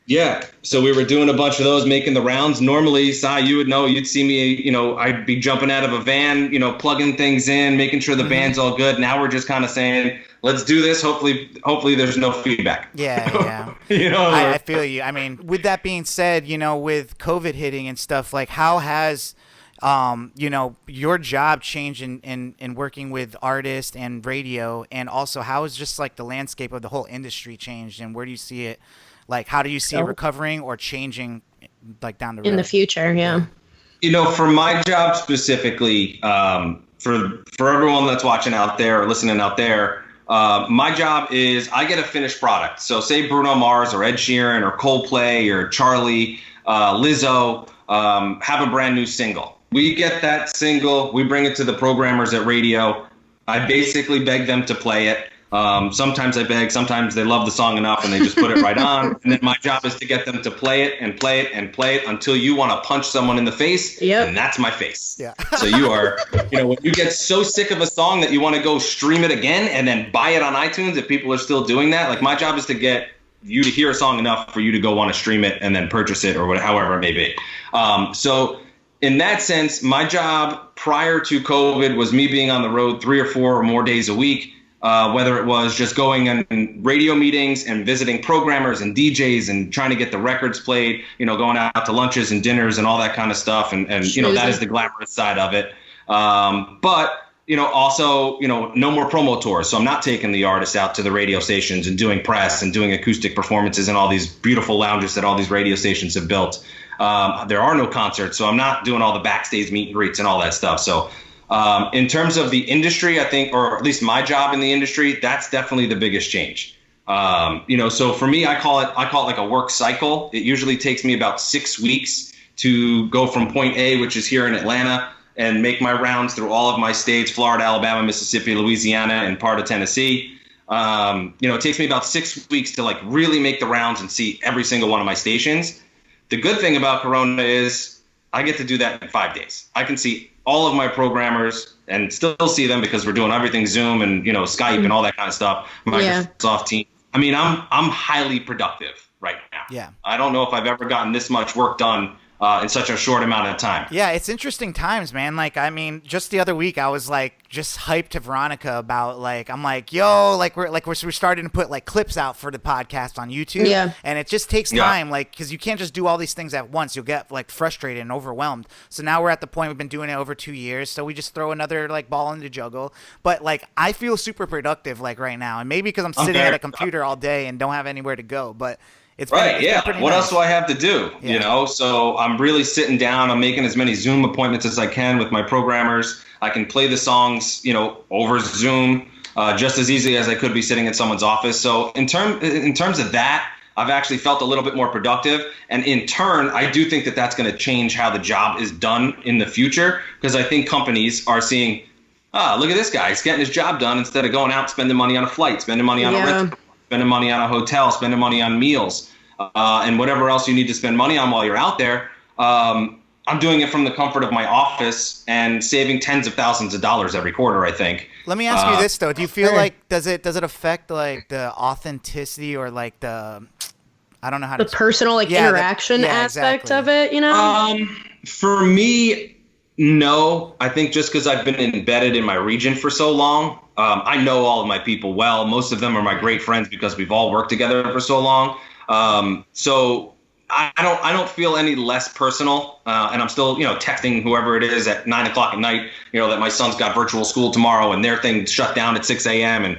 Yeah. So we were doing a bunch of those, making the rounds. Normally, Sai, you would know, you'd see me, I'd be jumping out of a van, plugging things in, making sure the band's all good. Now we're just kind of saying, let's do this. Hopefully there's no feedback. Yeah. I feel you. I mean, with that being said, with COVID hitting and stuff, like how has, your job changed in working with artists and radio, and also how has just like the landscape of the whole industry changed, and where do you see it? Like, how do you see it recovering or changing, like down the road? In the future, yeah. For my job specifically, for everyone that's watching out there or listening out there, my job is I get a finished product. So say Bruno Mars or Ed Sheeran or Coldplay or Charlie, Lizzo have a brand new single. We get that single, we bring it to the programmers at radio. I basically beg them to play it. Sometimes I beg, sometimes they love the song enough and they just put it right on. And then my job is to get them to play it and play it and play it until you want to punch someone in the face. Yep. And that's my face. Yeah. So you are, when you get so sick of a song that you want to go stream it again and then buy it on iTunes, if people are still doing that, like my job is to get you to hear a song enough for you to go want to stream it and then purchase it or whatever, however it may be. So in that sense, my job prior to COVID was me being on the road 3 or 4 or more days a week. Whether it was just going on radio meetings and visiting programmers and DJs and trying to get the records played, going out to lunches and dinners and all that kind of stuff. And that is the glamorous side of it. But also, no more promo tours. So I'm not taking the artists out to the radio stations and doing press and doing acoustic performances and all these beautiful lounges that all these radio stations have built. There are no concerts. So I'm not doing all the backstage meet and greets and all that stuff. So in terms of the industry, I think, or at least my job in the industry, that's definitely the biggest change. So for me, I call it like a work cycle. It usually takes me about 6 weeks to go from point A, which is here in Atlanta, and make my rounds through all of my states, Florida, Alabama, Mississippi, Louisiana, and part of Tennessee. It takes me about 6 weeks to like really make the rounds and see every single one of my stations. The good thing about Corona is I get to do that in 5 days. I can see all of my programmers and still see them because we're doing everything Zoom and, Skype and all that kind of stuff. Microsoft Teams. I mean, I'm highly productive right now. Yeah. I don't know if I've ever gotten this much work done in such a short amount of time. Yeah, it's interesting times, man. Like, I mean, just the other week, I was like, just hyped to Veronica about like, I'm like, yo, like we're starting to put like clips out for the podcast on YouTube. Yeah. And it just takes time, like, because you can't just do all these things at once. You'll get like frustrated and overwhelmed. So now we're at the point we've been doing it over 2 years. So we just throw another like ball in the juggle. But like, I feel super productive like right now, and maybe because I'm sitting at a computer all day and don't have anywhere to go, but. It's right, been pretty what nice. else do I have to do? Yeah. So I'm really sitting down. I'm making as many Zoom appointments as I can with my programmers. I can play the songs, over Zoom just as easily as I could be sitting in someone's office. So in terms of that, I've actually felt a little bit more productive. And in turn, I do think that that's going to change how the job is done in the future, because I think companies are seeing, look at this guy. He's getting his job done instead of going out, spending money on a flight, spending money on a rental, spending money on a hotel, spending money on meals, and whatever else you need to spend money on while you're out there. I'm doing it from the comfort of my office and saving tens of thousands of dollars every quarter, I think. Let me ask you this though: do you feel like does it affect like the authenticity or like the I don't know how to personal interaction aspect of it? For me, no. I think just because I've been embedded in my region for so long. I know all of my people well. Most of them are my great friends because we've all worked together for so long. So I don't feel any less personal. And I'm still, texting whoever it is at 9 o'clock at night, that my son's got virtual school tomorrow and their thing shut down at 6 a.m. And,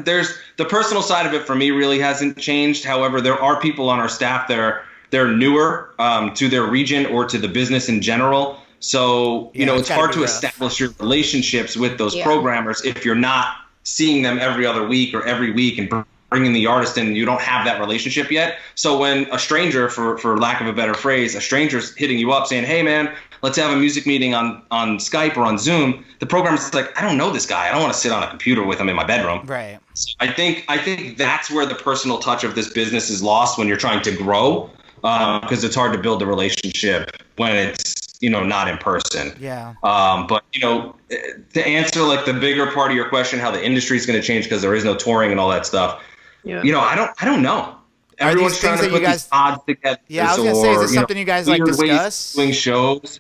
there's the personal side of it for me really hasn't changed. However, there are people on our staff that they're newer to their region or to the business in general. So, it's hard to establish your relationships with those programmers if you're not seeing them every other week or every week and bringing the artist in, and you don't have that relationship yet. So when a stranger, for lack of a better phrase, a stranger's hitting you up saying, hey, man, let's have a music meeting on Skype or on Zoom, the programmer's like, I don't know this guy. I don't want to sit on a computer with him in my bedroom. Right. So I think that's where the personal touch of this business is lost when you're trying to grow, because it's hard to build a relationship when it's, not in person. Yeah. But, to answer like the bigger part of your question, how the industry is going to change because there is no touring and all that stuff. Yeah. I don't know. Everyone's trying to put these odds together. Yeah, I was going to say, is this something you guys like discuss? Doing shows.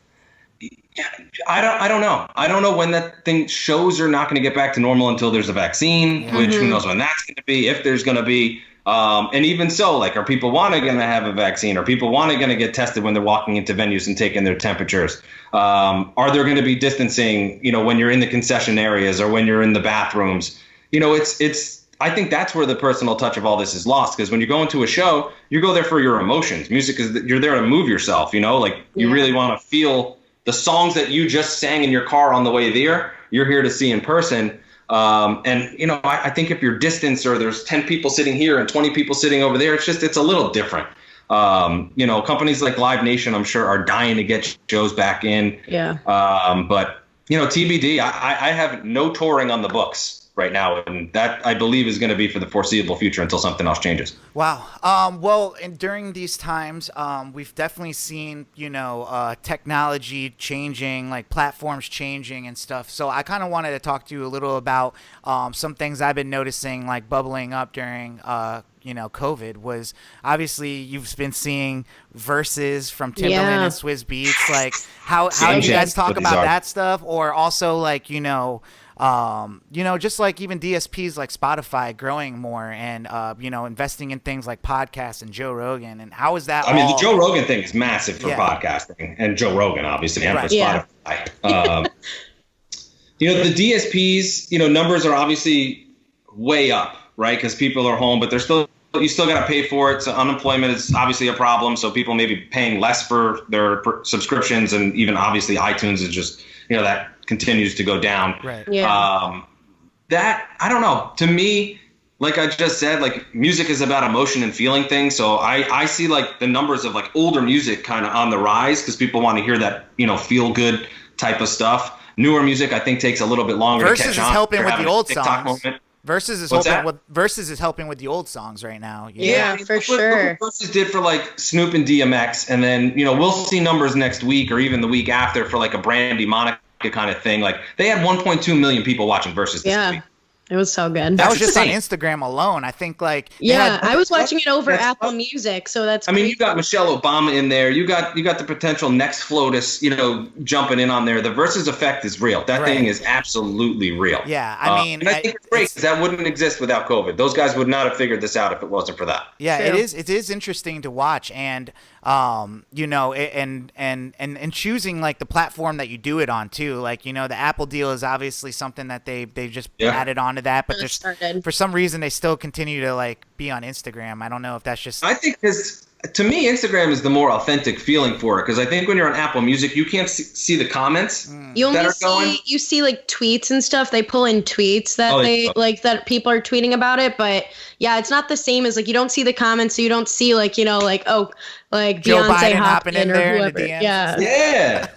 Yeah, I don't know. I don't know when shows are not going to get back to normal until there's a vaccine, which who knows when that's going to be, if there's going to be. And even so, like, are people going to have a vaccine? Are people going to get tested when they're walking into venues and taking their temperatures? Are there going to be distancing, when you're in the concession areas or when you're in the bathrooms? I think that's where the personal touch of all this is lost, because when you go into a show, you go there for your emotions. Music you're there to move yourself, you really want to feel the songs that you just sang in your car on the way there. You're here to see in person. I think if you're distanced or there's 10 people sitting here and 20 people sitting over there, it's a little different. Companies like Live Nation, I'm sure, are dying to get shows back in. Yeah. But TBD, I have no touring on the books right now, and that I believe is going to be for the foreseeable future until something else changes. Wow. And during these times, we've definitely seen, technology changing, like platforms changing and stuff. So I kind of wanted to talk to you a little about some things I've been noticing, like bubbling up during COVID. Was obviously you've been seeing verses from Timbaland and Swizz Beatz. Like how do you guys talk about that stuff? Or also like just like even DSPs like Spotify growing more and investing in things like podcasts and Joe Rogan, and how is that? The Joe Rogan thing is massive for podcasting, and Joe Rogan obviously, and for Spotify. The DSPs, numbers are obviously way up, right? Because people are home, but you still got to pay for it. So unemployment is obviously a problem. So people may be paying less for their subscriptions, and even obviously iTunes is just, that continues to go down. Right. Yeah. That, I don't know. To me, like I just said, like music is about emotion and feeling things. So I see like the numbers of like older music kind of on the rise because people want to hear that, feel good type of stuff. Newer music, I think, takes a little bit longer to catch on. Versus is helping with the old TikTok songs. moment. Versus is helping with the old songs right now. Yeah, for sure. Look what Versus did for like Snoop and DMX, and then we'll see numbers next week or even the week after for like a Brandy Monica kind of thing. Like they had 1.2 million people watching Versus this week. It was so good. That was just on Instagram alone. I think I was watching it over Apple Music, so that's. I mean, you got Michelle Obama in there. You got the potential next FLOTUS, jumping in on there. The Versus effect is real. That thing is absolutely real. Yeah, I mean, and I think it's great 'cause that wouldn't exist without COVID. Those guys would not have figured this out if it wasn't for that. Yeah, True. it is interesting to watch, and and choosing like the platform that you do it on too. Like the Apple deal is obviously something that they just added on to that, but for some reason they still continue to like be on Instagram. I don't know if that's just. I think because to me Instagram is the more authentic feeling for it, because I think when you're on Apple Music you can't see the comments. You only see like tweets and stuff. They pull in tweets that that people are tweeting about it, but yeah, it's not the same as like you don't see the comments, so you don't see like like Joe Beyonce Biden hopping in or there whoever. in the DMs. Yeah.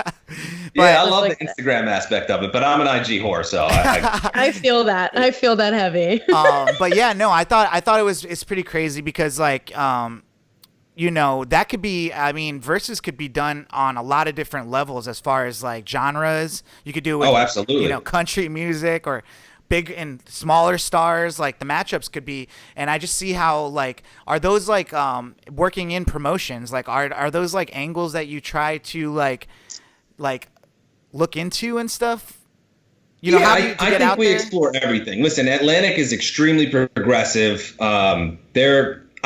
I love the Instagram aspect of it, but I'm an IG whore, so I feel that. I feel that heavy. But yeah, no, I thought it's pretty crazy because like that could be, I mean, Versus could be done on a lot of different levels as far as like genres. You could do it with, absolutely. Country music or big and smaller stars. Like the matchups could be, and I just see how like, are those like working in promotions? Like are those like angles that you try to like look into and stuff? I think we explore everything. Listen, Atlantic is extremely progressive. I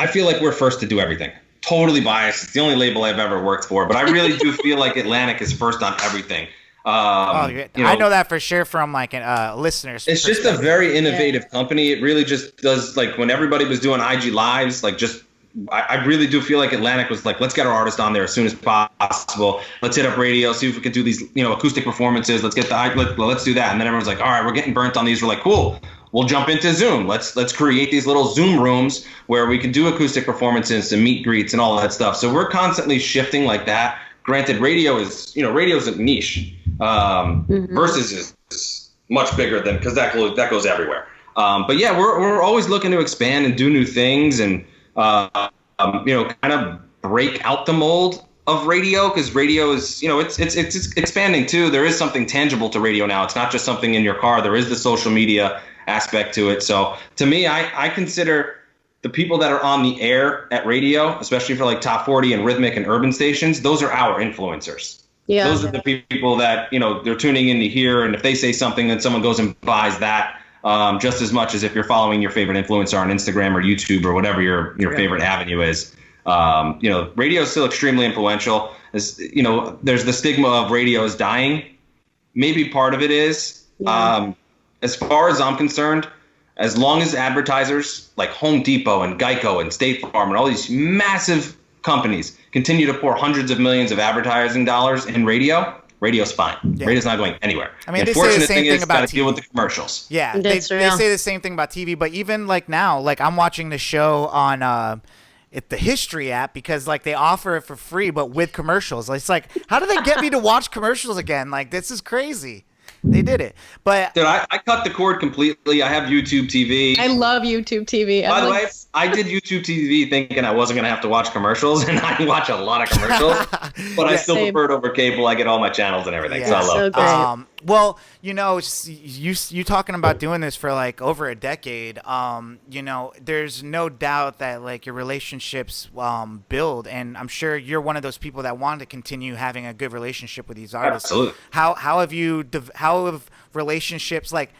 feel like we're first to do everything. Totally biased. It's the only label I've ever worked for, but I really do feel like Atlantic is first on everything. I know that for sure from like listeners. It's just a very innovative company. It really just does, like when everybody was doing IG lives, like just I really do feel like Atlantic was like, let's get our artist on there as soon as possible. Let's hit up radio, see if we can do these acoustic performances. Let's get let's do that. And then everyone's like, all right, we're getting burnt on these. We're like, cool. We'll jump into Zoom. Let's create these little Zoom rooms where we can do acoustic performances and meet greets and all of that stuff. So we're constantly shifting like that. Granted, radio's a niche. Versus is much bigger than, because that goes everywhere. But yeah, we're always looking to expand and do new things and kind of break out the mold of radio, because radio is it's expanding too. There is something tangible to radio now. It's not just something in your car. There is the social media aspect to it. So to me, I consider the people that are on the air at radio, especially for like top 40 and rhythmic and urban stations, those are our influencers. Yeah. Those are the people that, they're tuning in to hear. And if they say something, then someone goes and buys that just as much as if you're following your favorite influencer on Instagram or YouTube or whatever your favorite avenue is. Radio is still extremely influential. There's the stigma of radio is dying. Maybe part of it is. Yeah. As far as I'm concerned, as long as advertisers like Home Depot and Geico and State Farm and all these massive companies continue to pour hundreds of millions of advertising dollars in radio's fine. Yeah. Radio's not going anywhere. I mean, they say the same thing about TV. Deal with the commercials. Yeah, they say the same thing about TV. But even like now, like I'm watching the show on the History app because like they offer it for free, but with commercials. It's like, how do they get me to watch commercials again? Like this is crazy. They did it. But dude, I cut the cord completely. I have YouTube TV. I love YouTube TV. By the way, I did YouTube TV thinking I wasn't going to have to watch commercials, and I watch a lot of commercials. But I still prefer it over cable. I get all my channels and everything. So I love it. Well, you talking about doing this for like over a decade. There's no doubt that like your relationships build, and I'm sure you're one of those people that want to continue having a good relationship with these artists. Absolutely. How have relationships like?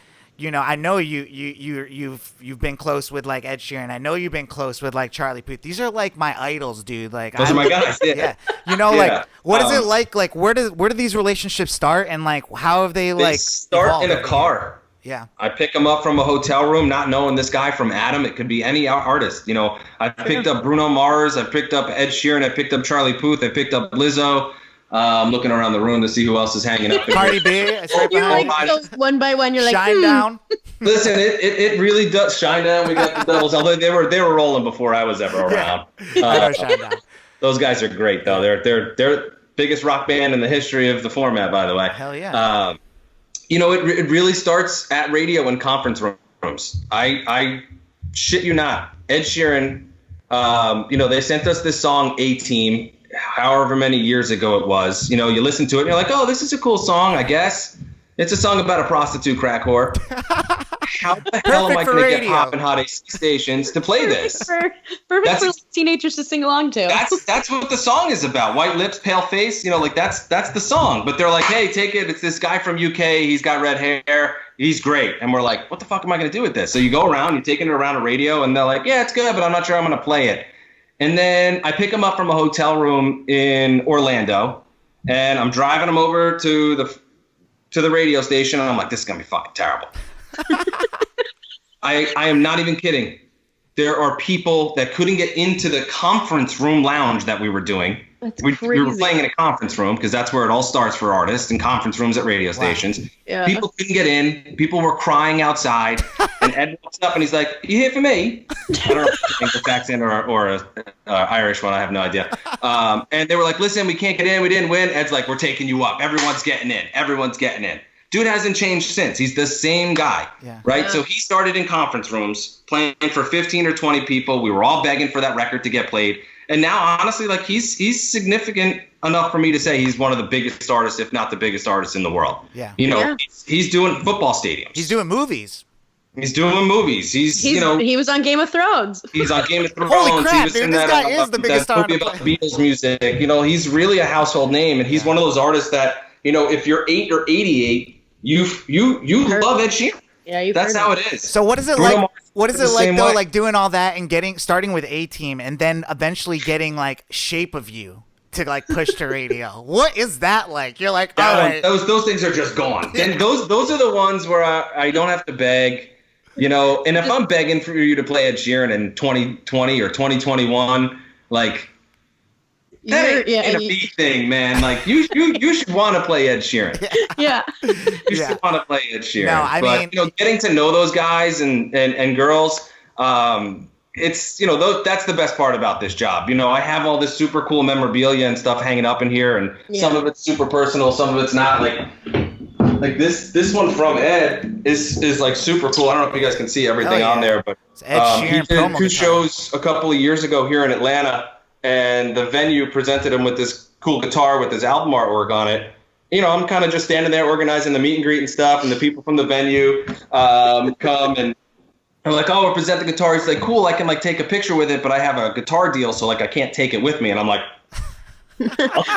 I know you've been close with like Ed Sheeran. I know you've been close with like Charlie Puth. These are like my idols, dude. Like those are my guys. Yeah. Like what is it like? Like where do these relationships start, and like how have they like start in a car? Yeah. I pick them up from a hotel room, not knowing this guy from Adam. It could be any artist. I picked up Bruno Mars. I picked up Ed Sheeran. I picked up Charlie Puth. I picked up Lizzo. I'm looking around the room to see who else is hanging up. Cardi B, it's right behind. You're like one by one. You're like Shine Down. Listen, it really does shine down. We got the doubles, although they were rolling before I was ever around. Shine Down. Those guys are great though. biggest rock band in the history of the format, by the way. Hell yeah. It really starts at radio and conference rooms. I shit you not. Ed Sheeran, they sent us this song, A-Team, however many years ago it was. You listen to it and you're like, oh, this is a cool song, I guess. It's a song about a prostitute crack whore. How the hell am I going to get Pop and Hot AC stations to play this? Perfect for teenagers to sing along to. That's what the song is about. White lips, pale face. That's the song. But they're like, hey, take it. It's this guy from UK. He's got red hair. He's great. And we're like, what the fuck am I going to do with this? So you go around, you're taking it around a radio, and they're like, yeah, it's good, but I'm not sure I'm going to play it. And then I pick them up from a hotel room in Orlando, and I'm driving them over to the radio station, and I'm like, this is going to be fucking terrible. I am not even kidding. There are people that couldn't get into the conference room lounge that we were doing. We were playing in a conference room because that's where it all starts for artists, in conference rooms at radio stations. Yeah. People couldn't get in. People were crying outside. And Ed walks up and he's like, you here for me? I don't know if it's an English accent or a Irish one. I have no idea. And they were like, listen, we can't get in. We didn't win. Ed's like, we're taking you up. Everyone's getting in. Everyone's getting in. Dude hasn't changed since. He's the same guy, right? Yeah. So he started in conference rooms, playing for 15 or 20 people. We were all begging for that record to get played. And now, honestly, like he's significant enough for me to say he's one of the biggest artists, if not the biggest artist in the world. Yeah. He's doing football stadiums. He's doing movies. He's doing movies. He was on Game of Thrones. He's on Game of Thrones. Holy crap, he was dude! in This guy is the biggest star. Movie about the Beatles music. He's really a household name, and he's one of those artists that if you're 8 or 88. You love Ed Sheeran. Yeah, that's how it is. So what is it like? What is it like though? Like doing all that and starting with A-Team and then eventually getting like Shape of You to like push to radio. What is that like? You're like, all right. Those things are just gone. And those are the ones where I don't have to beg. And if I'm begging for you to play Ed Sheeran in 2020 or 2021, like. That ain't a big thing, man. Like you should want to play Ed Sheeran. Yeah. You should want to play Ed Sheeran. No, I mean, getting to know those guys and girls, it's that's the best part about this job. I have all this super cool memorabilia and stuff hanging up in here, and some of it's super personal, some of it's not. Like this one from Ed is like super cool. I don't know if you guys can see everything on there, but he did 2 shows a couple of years ago here in Atlanta. And the venue presented him with this cool guitar with his album artwork on it. I'm kind of just standing there organizing the meet and greet and stuff, and the people from the venue come and I'm like, oh, we're presenting the guitar. He's like, cool, I can like take a picture with it, but I have a guitar deal, so like I can't take it with me. And I'm like,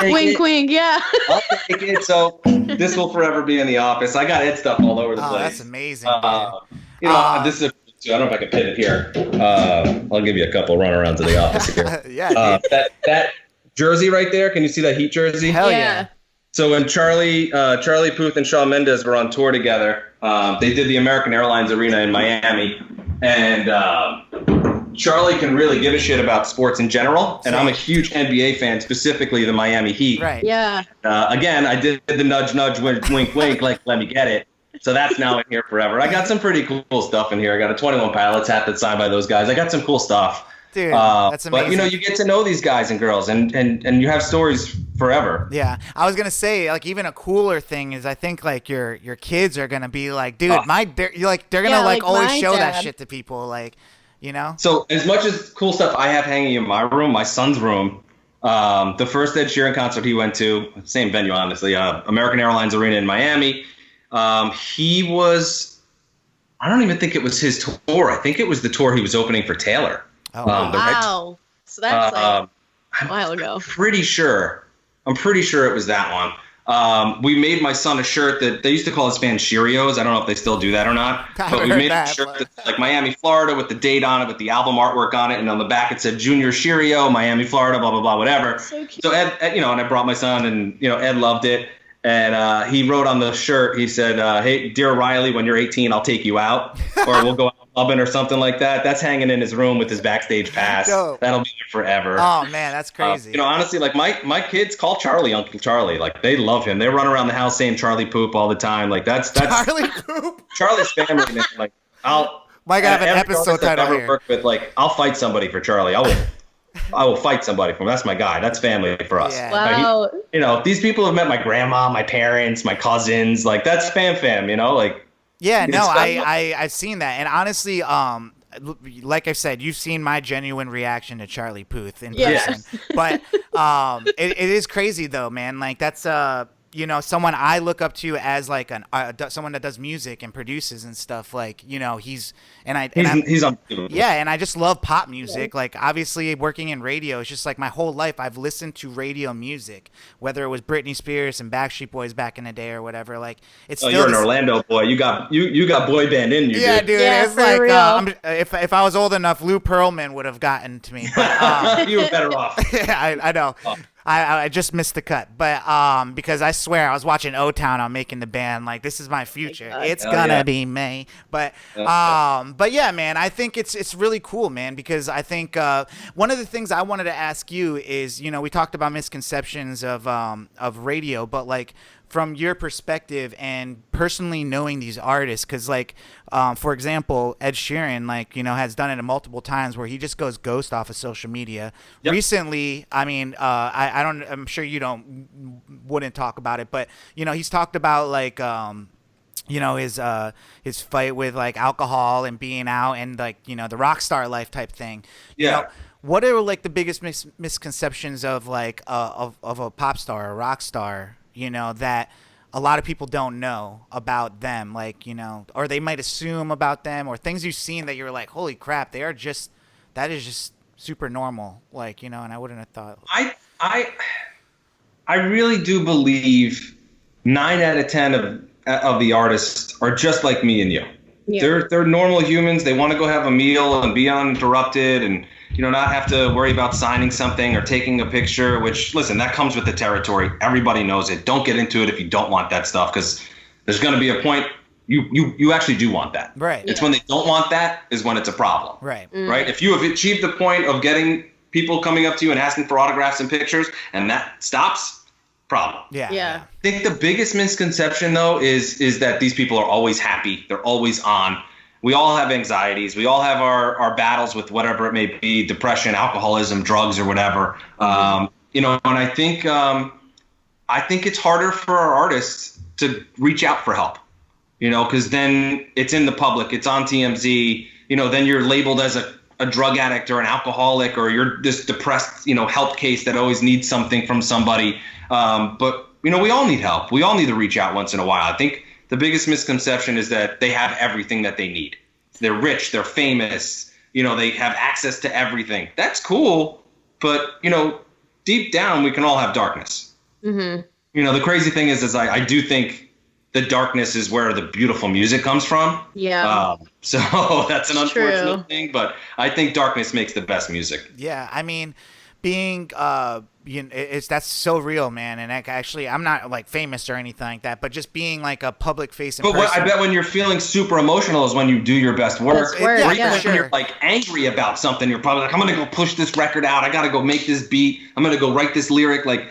wink, wink, yeah. I'll take it. So this will forever be in the office. I got Ed stuff all over the place. That's amazing. This is. I don't know if I can pin it here. I'll give you a couple runarounds of the office here. Yeah. That jersey right there. Can you see that Heat jersey? Hell yeah. So when Charlie Puth and Shawn Mendes were on tour together, they did the American Airlines Arena in Miami, and Charlie can really give a shit about sports in general, and I'm a huge NBA fan, specifically the Miami Heat. Right. Yeah. Again, I did the nudge, nudge, wink, wink, like let me get it. So that's now in here forever. I got some pretty cool stuff in here. I got a 21 Pilots hat that's signed by those guys. I got some cool stuff. Dude, that's amazing. But, you get to know these guys and girls, and you have stories forever. Yeah. I was going to say, like, even a cooler thing is I think, like, your kids are going to be like, dude, they're going to, always show that shit to people, like, So as much as cool stuff I have hanging in my room, my son's room, the first Ed Sheeran concert he went to, same venue, honestly, American Airlines Arena in Miami, he was, I don't even think it was his tour. I think it was the tour he was opening for Taylor. Oh, wow. So that's like a while ago. I'm pretty sure it was that one. We made my son a shirt that they used to call his band Cheerios. I don't know if they still do that or not. But we made a shirt that's like Miami, Florida with the date on it, with the album artwork on it. And on the back it said Junior Cheerio, Miami, Florida, blah, blah, blah, whatever. So cute. So Ed, and I brought my son and, Ed loved it. And he wrote on the shirt, he said, hey, dear Riley, when you're 18, I'll take you out. Or we'll go out clubbing or something like that. That's hanging in his room with his backstage pass. Dope. That'll be there forever. Oh, man, that's crazy. Honestly, like my kids call Charlie Uncle Charlie. Like, they love him. They run around the house saying Charlie Poop all the time. Like, that's Charlie Poop? Charlie's family name. Like, Might have an episode title here. Worked with, like, I'll fight somebody for Charlie. I will I will fight somebody for him. That's my guy. That's family for us. Yeah. Wow. You know, these people have met my grandma, my parents, my cousins. Like, that's fam, you know? Like, Yeah, no, it's I've seen that, and honestly, like I said, you've seen my genuine reaction to Charlie Puth in person, but it is crazy though, man. Like that's you know, someone I look up to as like someone that does music and produces and stuff. Like, you know, he's unbelievable. Yeah, and I just love pop music. Like, obviously, working in radio, it's just like my whole life I've listened to radio music, whether it was Britney Spears and Backstreet Boys back in the day or whatever. Like, it's still you're an Orlando boy. You got boy band in you. Yeah, dude. Yeah, it's like real. if I was old enough, Lou Pearlman would have gotten to me. But, you were better off. yeah, I know. Oh. I just missed the cut, but because I swear I was watching O-Town on Making the Band, like this is my future. It's gonna be me. But yeah, man, I think it's really cool, man, because I think one of the things I wanted to ask you is, you know, we talked about misconceptions of radio, but like from your perspective and personally knowing these artists, because like for example, Ed Sheeran, like, you know, has done it multiple times where he just goes ghost off of social media. Yep. Recently, I mean, I'm sure you wouldn't talk about it, but you know, he's talked about like you know, his fight with like alcohol and being out and like, you know, the rock star life type thing. Yeah. You know, what are like the biggest misconceptions of like of a pop star or rock star, you know, that a lot of people don't know about them, like, you know, or they might assume about them, or things you've seen that you're like, holy crap, that is just super normal, like, you know, and I wouldn't have thought. I really do believe 9 out of 10 of the artists are just like me and you. Yeah. They're normal humans. They want to go have a meal and be uninterrupted and, you know, not have to worry about signing something or taking a picture, which, listen, that comes with the territory. Everybody knows it. Don't get into it if you don't want that stuff, because there's going to be a point you actually do want that. Right. It's when they don't want that is when it's a problem. Right. Right. If you have achieved the point of getting people coming up to you and asking for autographs and pictures and that stops, problem. Yeah. I think the biggest misconception, though, is that these people are always happy. They're always on. We all have anxieties. We all have our battles with whatever it may be, depression, alcoholism, drugs, or whatever. You know, and I think it's harder for our artists to reach out for help, you know, because then it's in the public, it's on TMZ, you know, then you're labeled as a drug addict or an alcoholic, or you're this depressed, you know, help case that always needs something from somebody. But, you know, we all need help. We all need to reach out once in a while. I think the biggest misconception is that they have everything that they need. They're rich, they're famous, you know, they have access to everything. That's cool, but, you know, deep down, we can all have darkness. Mm-hmm. You know, the crazy thing is I do think the darkness is where the beautiful music comes from. Yeah. So that's an unfortunate thing, but I think darkness makes the best music. Yeah, I mean, being you know, that's so real, man. And actually, I'm not like famous or anything like that, but just being like a public face in person. But I bet when you're feeling super emotional is when you do your best work. Yeah, when you're like angry about something, you're probably like, I'm gonna go push this record out. I gotta go make this beat. I'm gonna go write this lyric. Like,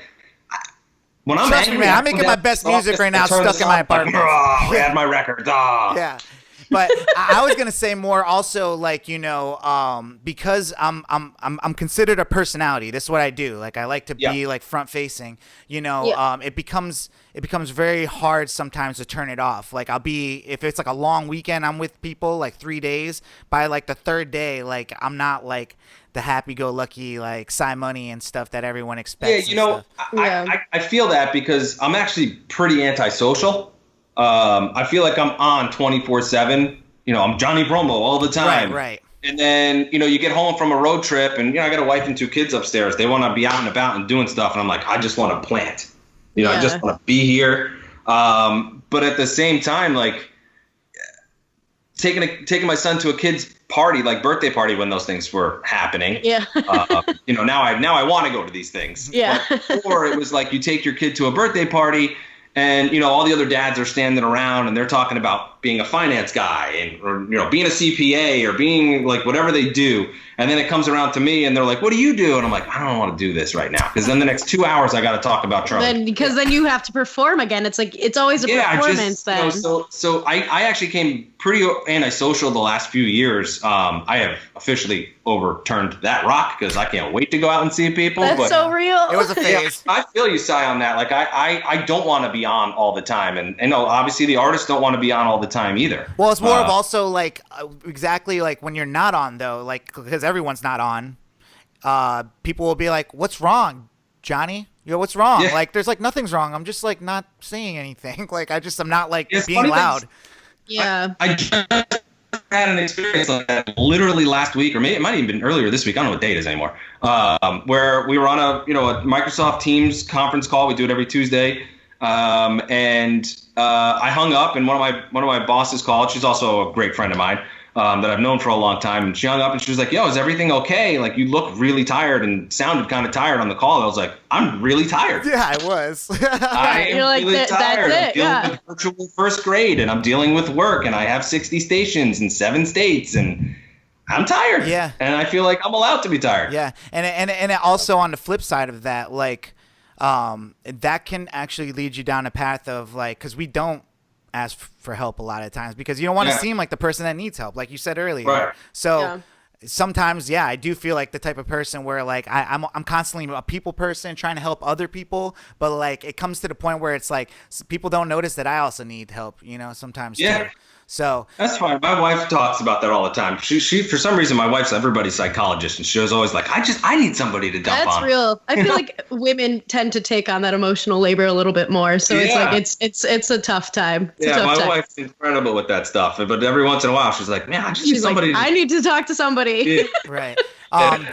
when I'm trust angry, me, man, I'm making my best music right now, stuck in my apartment. Like, add my record. Yeah. But I was gonna say more also, like, you know, because I'm considered a personality. This is what I do. Like, I like to be like front facing. You know, it becomes very hard sometimes to turn it off. Like, if it's like a long weekend, I'm with people like 3 days. By like the third day, like I'm not like the happy-go-lucky like Cy Money and stuff that everyone expects. Yeah, you know, I feel that because I'm actually pretty antisocial. I feel like I'm on 24/7. You know, I'm Johnny Bromo all the time. Right. And then, you know, you get home from a road trip and, you know, I got a wife and 2 kids upstairs. They want to be out and about and doing stuff. And I'm like, I just want to plant. You know, I just want to be here. But at the same time, like taking my son to a kid's party, like birthday party when those things were happening. Yeah. You know, now I want to go to these things. Yeah. Or it was like you take your kid to a birthday party and, you know, all the other dads are standing around and they're talking about being a finance guy or being a CPA or being like whatever they do. And then it comes around to me and they're like, what do you do? And I'm like, I don't want to do this right now. Because then the next 2 hours I got to talk about Charlie. Then you have to perform again. It's like, it's always a performance then. So I actually came pretty antisocial the last few years. I have officially overturned that rock because I can't wait to go out and see people. That's so real. It was a phase. I feel you, Sai, on that. Like I don't want to be on all the time. And no, obviously the artists don't want to be on all the time either. Well, it's more of also like exactly like when you're not on though, like because everyone's not on. People will be like, "What's wrong, Johnny? What's wrong?" Yeah. Like, there's like nothing's wrong. I'm just like not saying anything. Like I'm not like It's being funny loud. Yeah. I just had an experience like that literally last week, or maybe it might have even been earlier this week. I don't know what date it is anymore. Where we were on a Microsoft Teams conference call. We do it every Tuesday. And I hung up, and one of my bosses called. She's also a great friend of mine that I've known for a long time. And she hung up, and she was like, "Yo, is everything okay? Like, you look really tired and sounded kind of tired on the call." And I was like, "I'm really tired." Yeah, I was. I am like, really tired. that's I'm it, dealing yeah. with virtual first grade, and I'm dealing with work, and I have 60 stations in 7 states, and I'm tired. Yeah. And I feel like I'm allowed to be tired. Yeah, and also on the flip side of that, like, that can actually lead you down a path of like, because we don't ask for help a lot of times because you don't want to seem like the person that needs help, like you said earlier. Right. So sometimes, I do feel like the type of person where like I'm constantly a people person trying to help other people, but like it comes to the point where it's like people don't notice that I also need help, sometimes too. So that's fine. My wife talks about that all the time. She for some reason, my wife's everybody's psychologist, and she was always like, I need somebody to dump on. That's real. I feel like women tend to take on that emotional labor a little bit more. So it's like it's a tough time. My wife's incredible with that stuff. But every once in a while, she's like, man, I just need somebody. I need to talk to somebody. Yeah. Right.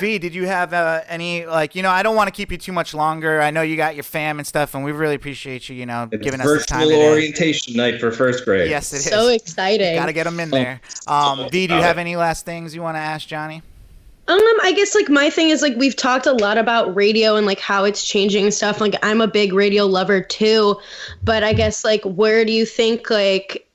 V, did you have any, like, I don't want to keep you too much longer. I know you got your fam and stuff, and we really appreciate you, giving us this time today. Virtual orientation night for first grade. Yes, it is. So exciting. Got to get them in there. V, do you have any last things you want to ask Johnny? I guess like my thing is like we've talked a lot about radio and like how it's changing and stuff. Like I'm a big radio lover too, but I guess like where do you think like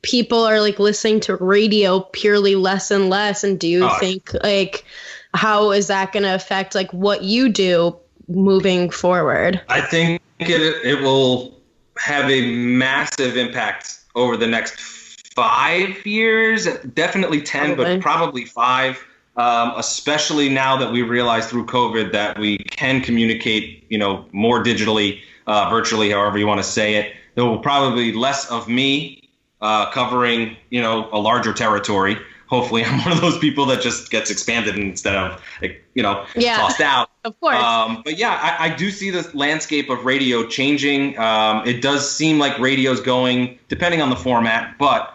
people are like listening to radio purely less and less? And do you think like how is that going to affect like what you do moving forward? I think it will have a massive impact over the next 5 years, definitely 10, but probably 5. Especially now that we realize through COVID that we can communicate, more digitally, virtually, however you want to say it. There will probably be less of me covering, a larger territory. Hopefully, I'm one of those people that just gets expanded instead of, tossed out. Of course. But yeah, I do see the landscape of radio changing. It does seem like radio's going, depending on the format, but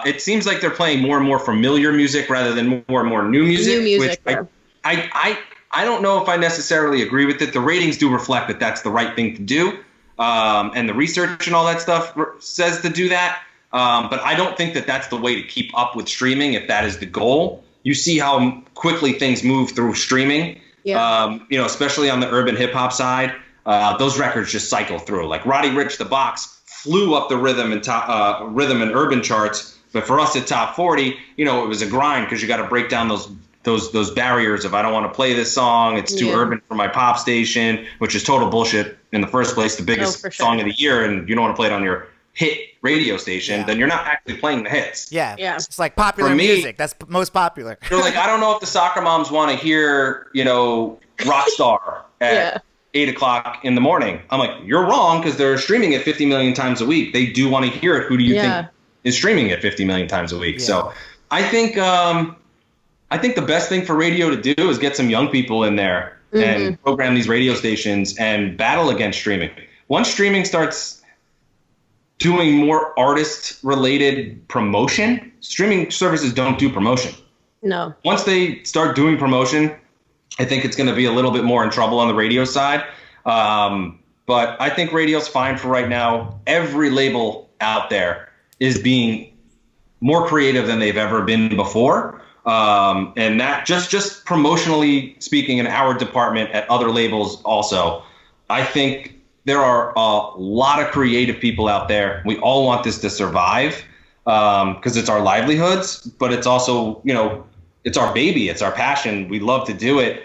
it seems like they're playing more and more familiar music rather than more and more new music. Which I don't know if I necessarily agree with it. The ratings do reflect that that's the right thing to do, and the research and all that stuff says to do that. But I don't think that that's the way to keep up with streaming if that is the goal. You see how quickly things move through streaming, especially on the urban hip hop side. Those records just cycle through. Like Roddy Ricch, The Box, flew up the rhythm and urban charts, but for us at Top 40, it was a grind because you got to break down those barriers of I don't want to play this song, it's too urban for my pop station, which is total bullshit in the first place. The biggest song of the year, and you don't want to play it on your hit radio station, then you're not actually playing the hits. Yeah. It's like popular music. That's most popular. You're like, I don't know if the soccer moms want to hear, Rockstar at 8 o'clock in the morning. I'm like, you're wrong because they're streaming it 50 million times a week. They do want to hear it. Who do you think is streaming it 50 million times a week? So I think the best thing for radio to do is get some young people in there and program these radio stations and battle against streaming. Once streaming starts doing more artist-related promotion, streaming services don't do promotion. No. Once they start doing promotion, I think it's going to be a little bit more in trouble on the radio side. But I think radio's fine for right now. Every label out there is being more creative than they've ever been before. And that just promotionally speaking in our department at other labels also, I think there are a lot of creative people out there. We all want this to survive. because it's our livelihoods, but it's also, it's our baby, it's our passion. We love to do it.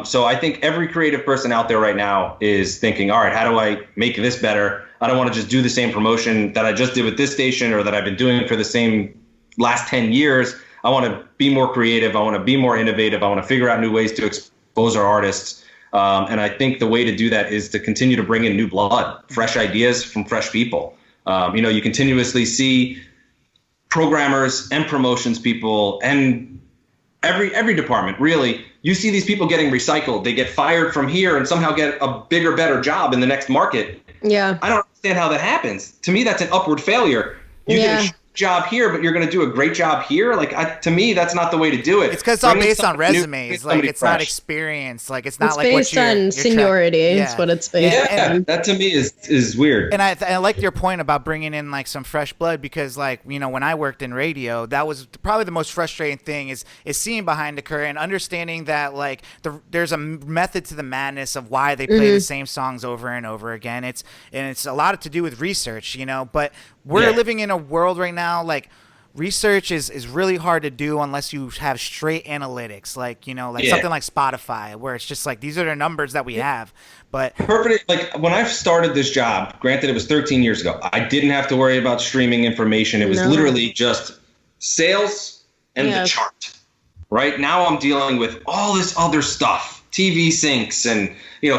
So I think every creative person out there right now is thinking, all right, how do I make this better? I don't want to just do the same promotion that I just did with this station or that I've been doing for the same last 10 years. I want to be more creative. I want to be more innovative. I want to figure out new ways to expose our artists. And I think the way to do that is to continue to bring in new blood, fresh ideas from fresh people. You continuously see programmers and promotions people and every department, really. You see these people getting recycled. They get fired from here and somehow get a bigger, better job in the next market. Yeah. I don't understand how that happens. To me, that's an upward failure. You get a job here, but you're going to do a great job here. To me, that's not the way to do it. It's because it's all based on resumes. Like, it's not experience. Like, it's not like based on seniority. Is what it's based on. That to me is weird. And I like your point about bringing in like some fresh blood, because when I worked in radio, that was probably the most frustrating thing is seeing behind the curtain, understanding that like there's a method to the madness of why they play the same songs over and over again. It's a lot to do with research, but we're living in a world right now, like research is really hard to do unless you have straight analytics, something like Spotify, where it's just like, these are the numbers that we have. But perfect. Like when I started this job, granted it was 13 years ago, I didn't have to worry about streaming information. It was literally just sales and the chart. Right now I'm dealing with all this other stuff, TV syncs and,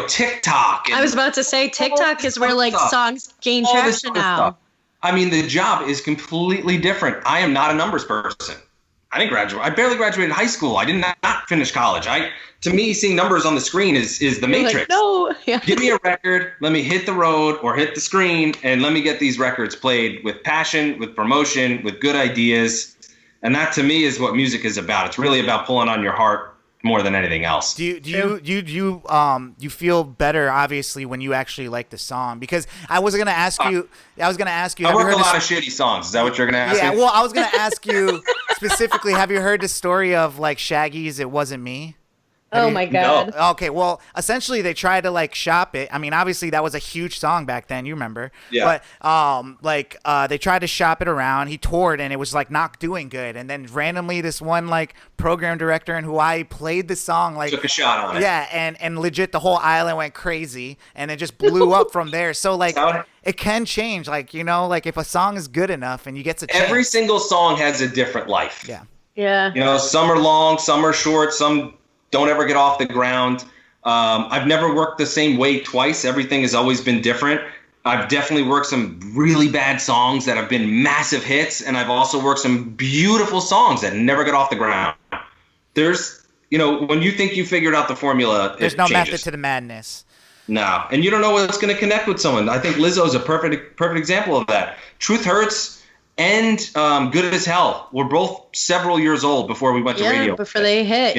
TikTok. And I was about to say TikTok is where like songs gain traction now. Stuff. I mean, the job is completely different. I am not a numbers person. I didn't graduate. I barely graduated high school. I did not finish college. To me, seeing numbers on the screen is the Matrix. Like, no. Yeah. Give me a record. Let me hit the road or hit the screen, and let me get these records played with passion, with promotion, with good ideas. And that, to me, is what music is about. It's really about pulling on your heart more than anything else. Do you feel better, obviously, when you actually like the song? Because I was gonna ask you. I work a lot of shitty songs. Is that what you're gonna ask me? Yeah. Well, I was gonna ask you specifically. Have you heard the story of like Shaggy's "It Wasn't Me"? My God. No. Okay, well, essentially they tried to like shop it. I mean, obviously that was a huge song back then, you remember. Yeah. But they tried to shop it around. He toured and it was like not doing good. And then randomly this one like program director in Hawaii played the song, like took a shot on it. Yeah, and legit the whole island went crazy and it just blew up from there. So like it can change, like if a song is good enough and you get to change. Every single song has a different life. Yeah. Yeah. Some are long, some are short, some don't ever get off the ground. I've never worked the same way twice. Everything has always been different. I've definitely worked some really bad songs that have been massive hits, and I've also worked some beautiful songs that never got off the ground. There's, when you think you figured out the formula, there's no method to the madness. No, and you don't know what's going to connect with someone. I think Lizzo is a perfect example of that. Truth Hurts and Good as Hell were both several years old before we went to radio. Before they hit,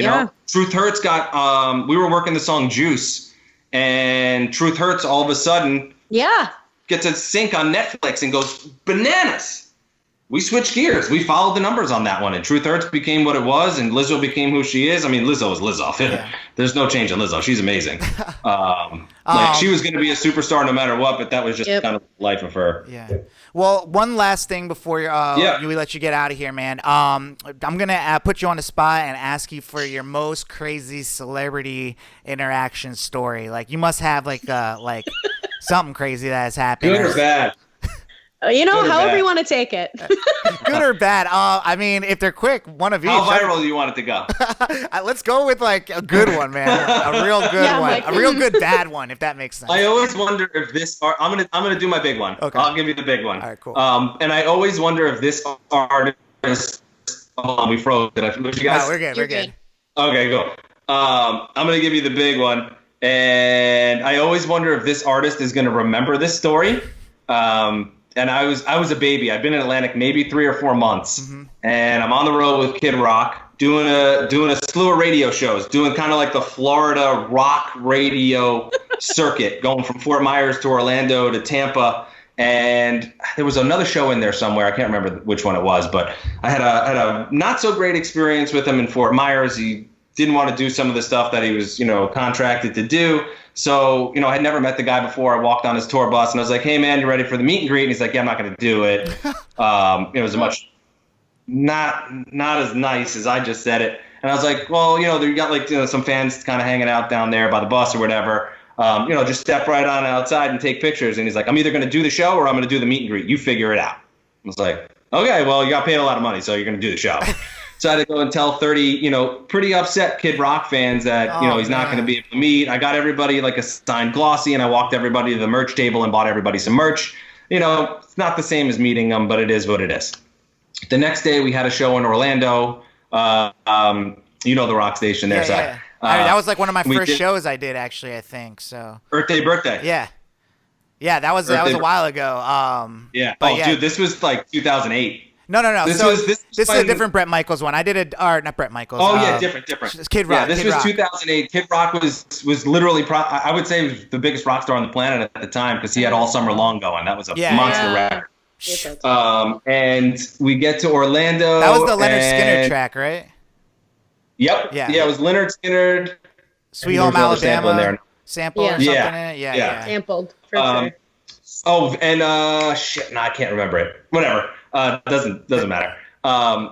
Truth Hurts got, we were working the song Juice, and Truth Hurts all of a sudden gets a sync on Netflix and goes bananas. We switched gears. We followed the numbers on that one, and Truth Hurts became what it was, and Lizzo became who she is. I mean, Lizzo is Lizzo. Yeah. There's no change in Lizzo. She's amazing. She was going to be a superstar no matter what, but that was just kind of the life of her. Yeah. Well, one last thing before we let you get out of here, man. I'm gonna put you on the spot and ask you for your most crazy celebrity interaction story. Like, you must have like something crazy that has happened. Good or bad? However you want to take it. Good or bad? I mean, if they're quick, one of each. How viral do you want it to go? Let's go with like a good one, man. A real good one. A real good bad one, if that makes sense. I always wonder if this. I'm gonna do my big one. Okay. I'll give you the big one. All right, cool. And I always wonder if this artist. Hold on, we froze. Did I lose you guys? No, we're good. We're good. Okay, go. I'm gonna give you the big one, and I always wonder if this artist is gonna remember this story. And I was a baby. I've been in Atlantic maybe 3 or 4 months, and I'm on the road with Kid Rock doing a slew of radio shows, doing kind of like the Florida rock radio circuit, going from Fort Myers to Orlando to Tampa. And there was another show in there somewhere. I can't remember which one it was, but I had a not so great experience with him in Fort Myers. He didn't want to do some of the stuff that he was, contracted to do. So, I had never met the guy before. I walked on his tour bus and I was like, hey man, you ready for the meet and greet? And he's like, yeah, I'm not going to do it. It was much not as nice as I just said it. And I was like, well, you got like, some fans kind of hanging out down there by the bus or whatever. Just step right on outside and take pictures. And he's like, I'm either going to do the show or I'm going to do the meet and greet. You figure it out. I was like, okay, well, you got paid a lot of money, so you're going to do the show. So I had to go and tell 30, pretty upset Kid Rock fans that, he's not going to be able to meet. I got everybody like a signed glossy, and I walked everybody to the merch table and bought everybody some merch. It's not the same as meeting them, but it is what it is. The next day we had a show in Orlando, the rock station there. Yeah. That was like one of my first shows I did, actually, I think. So Birthday. Yeah. Yeah, that was a while ago. Yeah. Dude, this was like 2008. No. This is a different Bret Michaels one. I did not Bret Michaels. Oh yeah, different. Kid Rock. Yeah, this was 2008. Kid Rock was literally, I would say, was the biggest rock star on the planet at the time because he had All Summer Long going. That was a monster record. And we get to Orlando. That was the Leonard Skinner track, right? Yep. Yeah, it was Leonard Skinner. Sweet Home Alabama. Sample or something in it. Yeah. Sampled for sure. Oh, and I can't remember it. Whatever. Doesn't matter.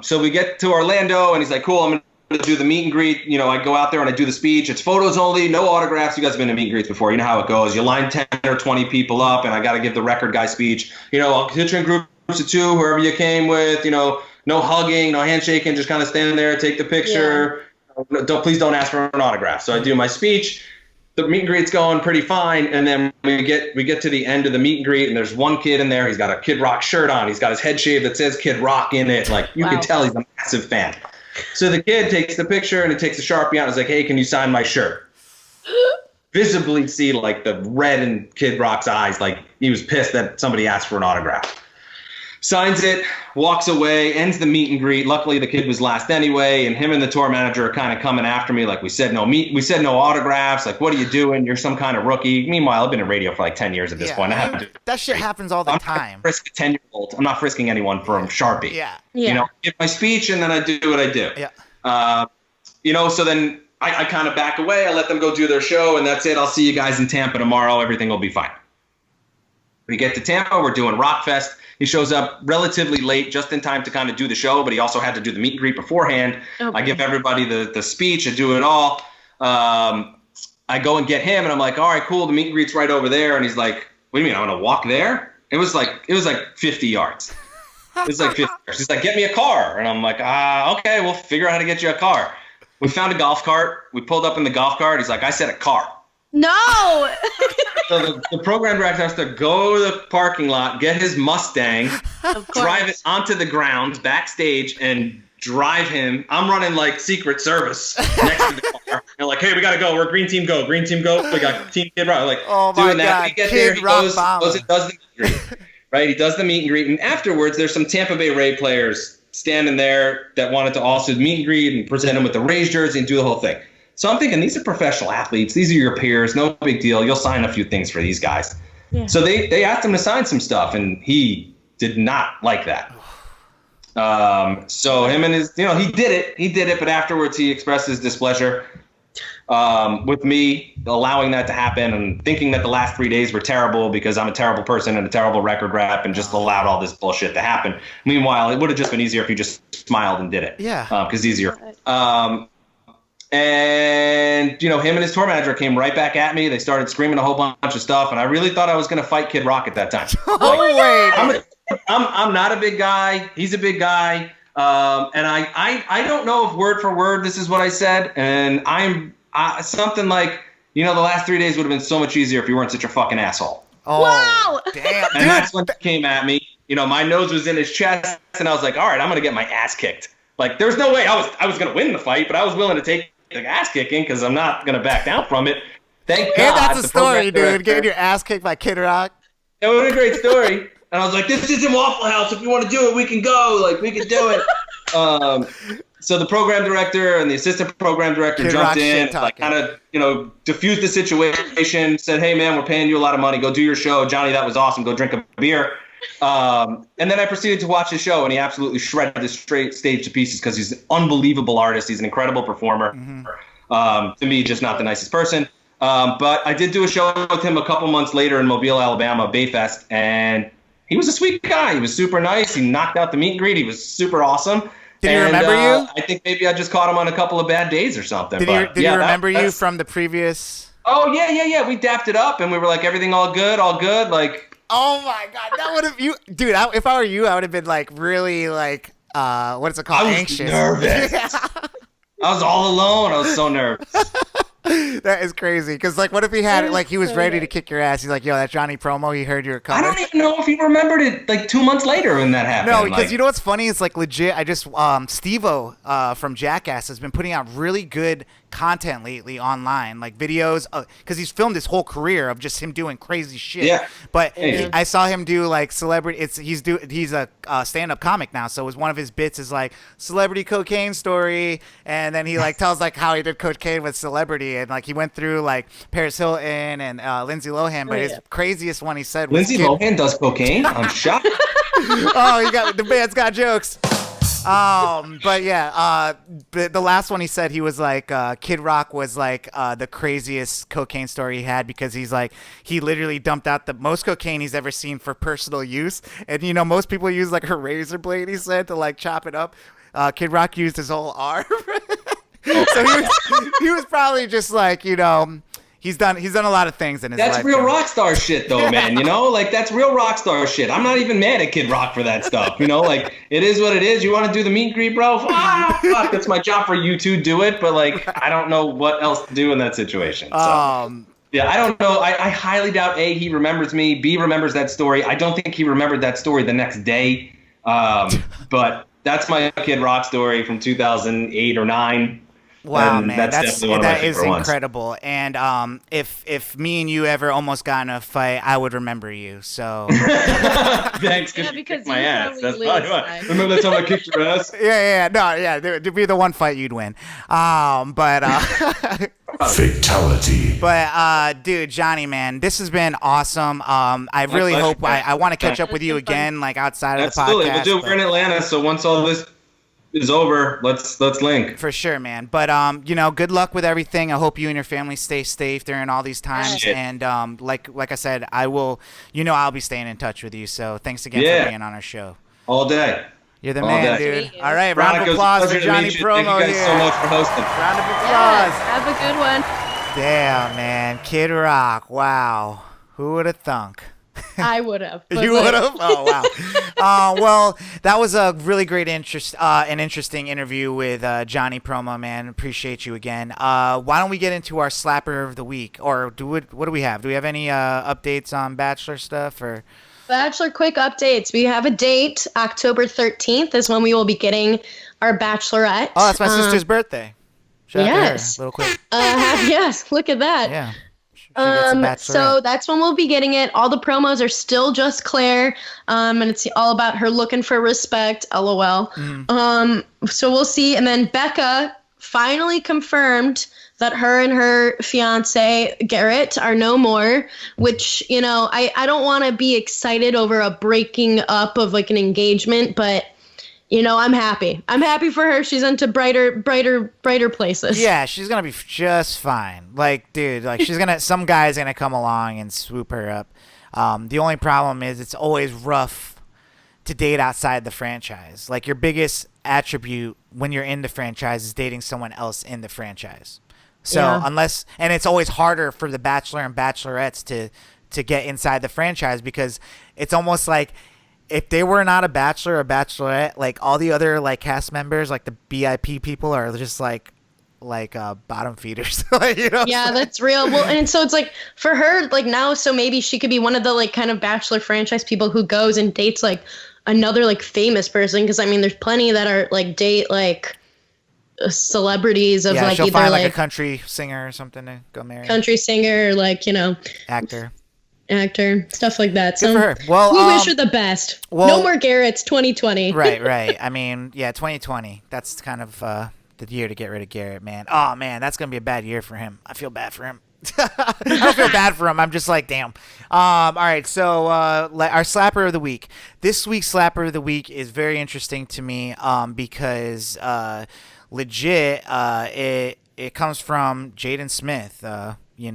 So we get to Orlando, and he's like, cool, I'm going to do the meet and greet. I go out there and I do the speech. It's photos only, no autographs. You guys have been to meet and greets before. You know how it goes. You line 10 or 20 people up, and I got to give the record guy speech. I'll hit you in groups of 2, whoever you came with. No hugging, no handshaking, just kind of stand there, take the picture. Yeah. Please don't ask for an autograph. So I do my speech. The meet and greet's going pretty fine, and then we get to the end of the meet and greet, and there's one kid in there. He's got a Kid Rock shirt on. He's got his head shaved that says Kid Rock in it. Like, you can tell he's a massive fan. So the kid takes the picture, and he takes a Sharpie out and is like, hey, can you sign my shirt? Visibly see, like, the red in Kid Rock's eyes, like he was pissed that somebody asked for an autograph. Signs it, walks away, ends the meet and greet. Luckily, the kid was last anyway, and him and the tour manager are kind of coming after me. Like, we said no autographs. Like, what are you doing? You're some kind of rookie. Meanwhile, I've been in radio for like 10 years at this point. That shit happens all the time. I'm frisk a 10-year-old. I'm not frisking anyone for a Sharpie. Yeah. Give my speech, and then I do what I do. Yeah. So then I kind of back away. I let them go do their show, and that's it. I'll see you guys in Tampa tomorrow. Everything will be fine. We get to Tampa. We're doing Rockfest. He shows up relatively late, just in time to kind of do the show, but he also had to do the meet and greet beforehand. Okay. I give everybody the speech. I do it all. I go and get him, and I'm like, all right, cool. The meet and greet's right over there. And he's like, what do you mean, I'm going to walk there? It was like 50 yards. It was like 50 yards. He's like, get me a car. And I'm like, okay, we'll figure out how to get you a car. We found a golf cart. We pulled up in the golf cart. He's like, I said a car. No. So the program director has to go to the parking lot, get his Mustang, drive it onto the ground backstage, and drive him. I'm running like Secret Service next to the car. And like, hey, we gotta go. We're Green Team Go. Green Team Go. We got Team Kid Rock. Like, doing that. We get there. He goes and does the meet and greet. Right? He does the meet and greet, and afterwards, there's some Tampa Bay Ray players standing there that wanted to also meet and greet and present him with the Rays jersey and do the whole thing. So I'm thinking, these are professional athletes. These are your peers. No big deal. You'll sign a few things for these guys. Yeah. So they asked him to sign some stuff, and he did not like that. So him and his, he did it. He did it, but afterwards he expressed his displeasure with me allowing that to happen and thinking that the last 3 days were terrible because I'm a terrible person and a terrible record rep and just allowed all this bullshit to happen. Meanwhile, it would have just been easier if he just smiled and did it. Yeah. Because easier. And, him and his tour manager came right back at me. They started screaming a whole bunch of stuff, and I really thought I was going to fight Kid Rock at that time. I'm not a big guy. He's a big guy. And I don't know if word for word this is what I said. And I'm something like, the last 3 days would have been so much easier if you weren't such a fucking asshole. Oh, wow. Damn. And that's when he came at me. My nose was in his chest, and I was like, all right, I'm going to get my ass kicked. Like, there's no way I was going to win the fight, but I was willing to take the ass kicking because I'm not going to back down from it. Thank God. And that's a story, dude. Getting your ass kicked by Kid Rock. It was a great story. And I was like, this isn't Waffle House. If you want to do it, we can go. Like, we can do it. So the program director and the assistant program director Kid jumped Rock in, like, kind of, diffused the situation, said, hey, man, we're paying you a lot of money. Go do your show. Johnny, that was awesome. Go drink a beer. And then I proceeded to watch his show, and he absolutely shredded the straight stage to pieces because he's an unbelievable artist. He's an incredible performer. To me, just not the nicest person. But I did do a show with him a couple months later in Mobile, Alabama, Bayfest, and he was a sweet guy. He was super nice. He knocked out the meet and greet. He was super awesome. Did he remember you? I think maybe I just caught him on a couple of bad days or something. Did he remember you from the previous? Oh, yeah. We dapped it up, and we were like, everything all good. Like. Oh, my God. That would have, dude, if I were you, I would have been, like, really, like, what is it called? I was anxious. nervous. I was all alone. I was so nervous. That is crazy. Because, like, what if he had it, like, he was ready to kick your ass? He's like, yo, that Johnny promo, he heard you were coming. I don't even know if he remembered it, like, 2 months later when that happened. No, because you know what's funny? It's, like, legit. I just, Steve-O from Jackass has been putting out really good content lately online, like videos, because he's filmed his whole career of just him doing crazy shit. Yeah. But I saw him do, like, celebrity. He's a stand-up comic now, so it was one of his bits is like celebrity cocaine story, and then he like tells like how he did cocaine with celebrity, and like he went through like Paris Hilton and Lindsay Lohan. But his craziest one he said was Lindsay Lohan does cocaine. I'm shocked. Oh, the man's got jokes. But yeah, the last one he said he was like, Kid Rock was like the craziest cocaine story he had because he's like, he literally dumped out the most cocaine he's ever seen for personal use. And you know, most people use like a razor blade, he said, to like chop it up. Kid Rock used his whole arm. So he was probably just like, you know, he's done a lot of things in his life. That's real rock star shit, though, man. You know, like that's real rock star shit. I'm not even mad at Kid Rock for that stuff. You know, like it is what it is. You want to do the meet and greet, bro? Fuck, that's my job for you to do it. But like, I don't know what else to do in that situation. So. Yeah, I don't know. I highly doubt A, he remembers me. B, remembers that story. I don't think he remembered that story the next day. But that's my Kid Rock story from 2008 or 9. Wow, and man, that is incredible. And if me and you ever almost got in a fight, I would remember you. So thanks, because you kicked my ass. That's probably why. Remember that time I kicked your ass? It'd be the one fight you'd win. Fatality. But dude, Johnny, man, this has been awesome. I really hope I want to catch up with you again, like outside of the podcast. Absolutely, we'll do it. We're in Atlanta, so once all this is over, let's link for sure, man. But you know, good luck with everything. I hope you and your family stay safe during all these times. And like I said, I will, you know, I'll be staying in touch with you. So thanks again for being on our show all day. You're the man, dude. All right, round of applause for Johnny Promo. Thank you guys so much for hosting. Round of applause. Have a good one. Damn, man, Kid Rock. Wow, who would have thunk? I would have. You would have? Oh, wow. Well, that was a really great an interesting interview with Johnny Promo, man. Appreciate you again. Why don't we get into our slapper of the week? Or what do we have? Do we have any updates on Bachelor stuff? Or Bachelor quick updates. We have a date. October 13th is when we will be getting our Bachelorette. Oh, that's my sister's birthday. Shout out to her, little quick. Yes, look at that. Yeah. So that's when we'll be getting it. All the promos are still just Claire, and it's all about her looking for respect. LOL. So we'll see. And then Becca finally confirmed that her and her fiance Garrett are no more. Which, you know, I don't want to be excited over a breaking up of like an engagement, but you know, I'm happy. I'm happy for her. She's into brighter places. Yeah, she's gonna be just fine. Like, dude, like some guy's gonna come along and swoop her up. The only problem is it's always rough to date outside the franchise. Like, your biggest attribute when you're in the franchise is dating someone else in the franchise. So and it's always harder for the Bachelor and Bachelorettes to get inside the franchise because it's almost like, if they were not a Bachelor or Bachelorette, like all the other like cast members, like the BIP people are just like bottom feeders. You know? Yeah, that's real. Well, and so it's like for her, like now, so maybe she could be one of the like kind of Bachelor franchise people who goes and dates like another like famous person. Because I mean, there's plenty that are like date like celebrities of like she'll either find like a country singer or something to go marry. Country singer, or like, you know, actor, stuff like that. Good So for her. Well, we wish her the best. No more Garrett's 2020. Right. I mean, yeah, 2020. That's kind of the year to get rid of Garrett, man. Oh man, that's gonna be a bad year for him. I feel bad for him. I don't feel bad for him. I'm just like, damn. All right, so our slapper of the week. This week's slapper of the week is very interesting to me because legit it comes from Jaden Smith. I don't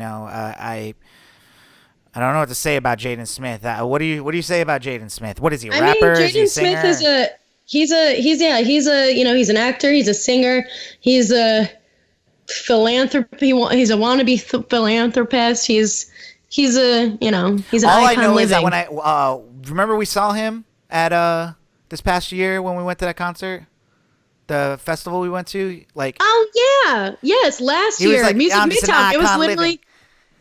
know what to say about Jaden Smith. What do you say about Jaden Smith? What is he, a rapper? Is he a singer? Jaden Smith he's an actor, he's a singer, he's a philanthropy, he's a wannabe philanthropist, he's an All icon I know living. is that when I remember we saw him at this past year when we went to that concert, the festival we went to, like, last he was year, like, Music I'm just an Midtown. icon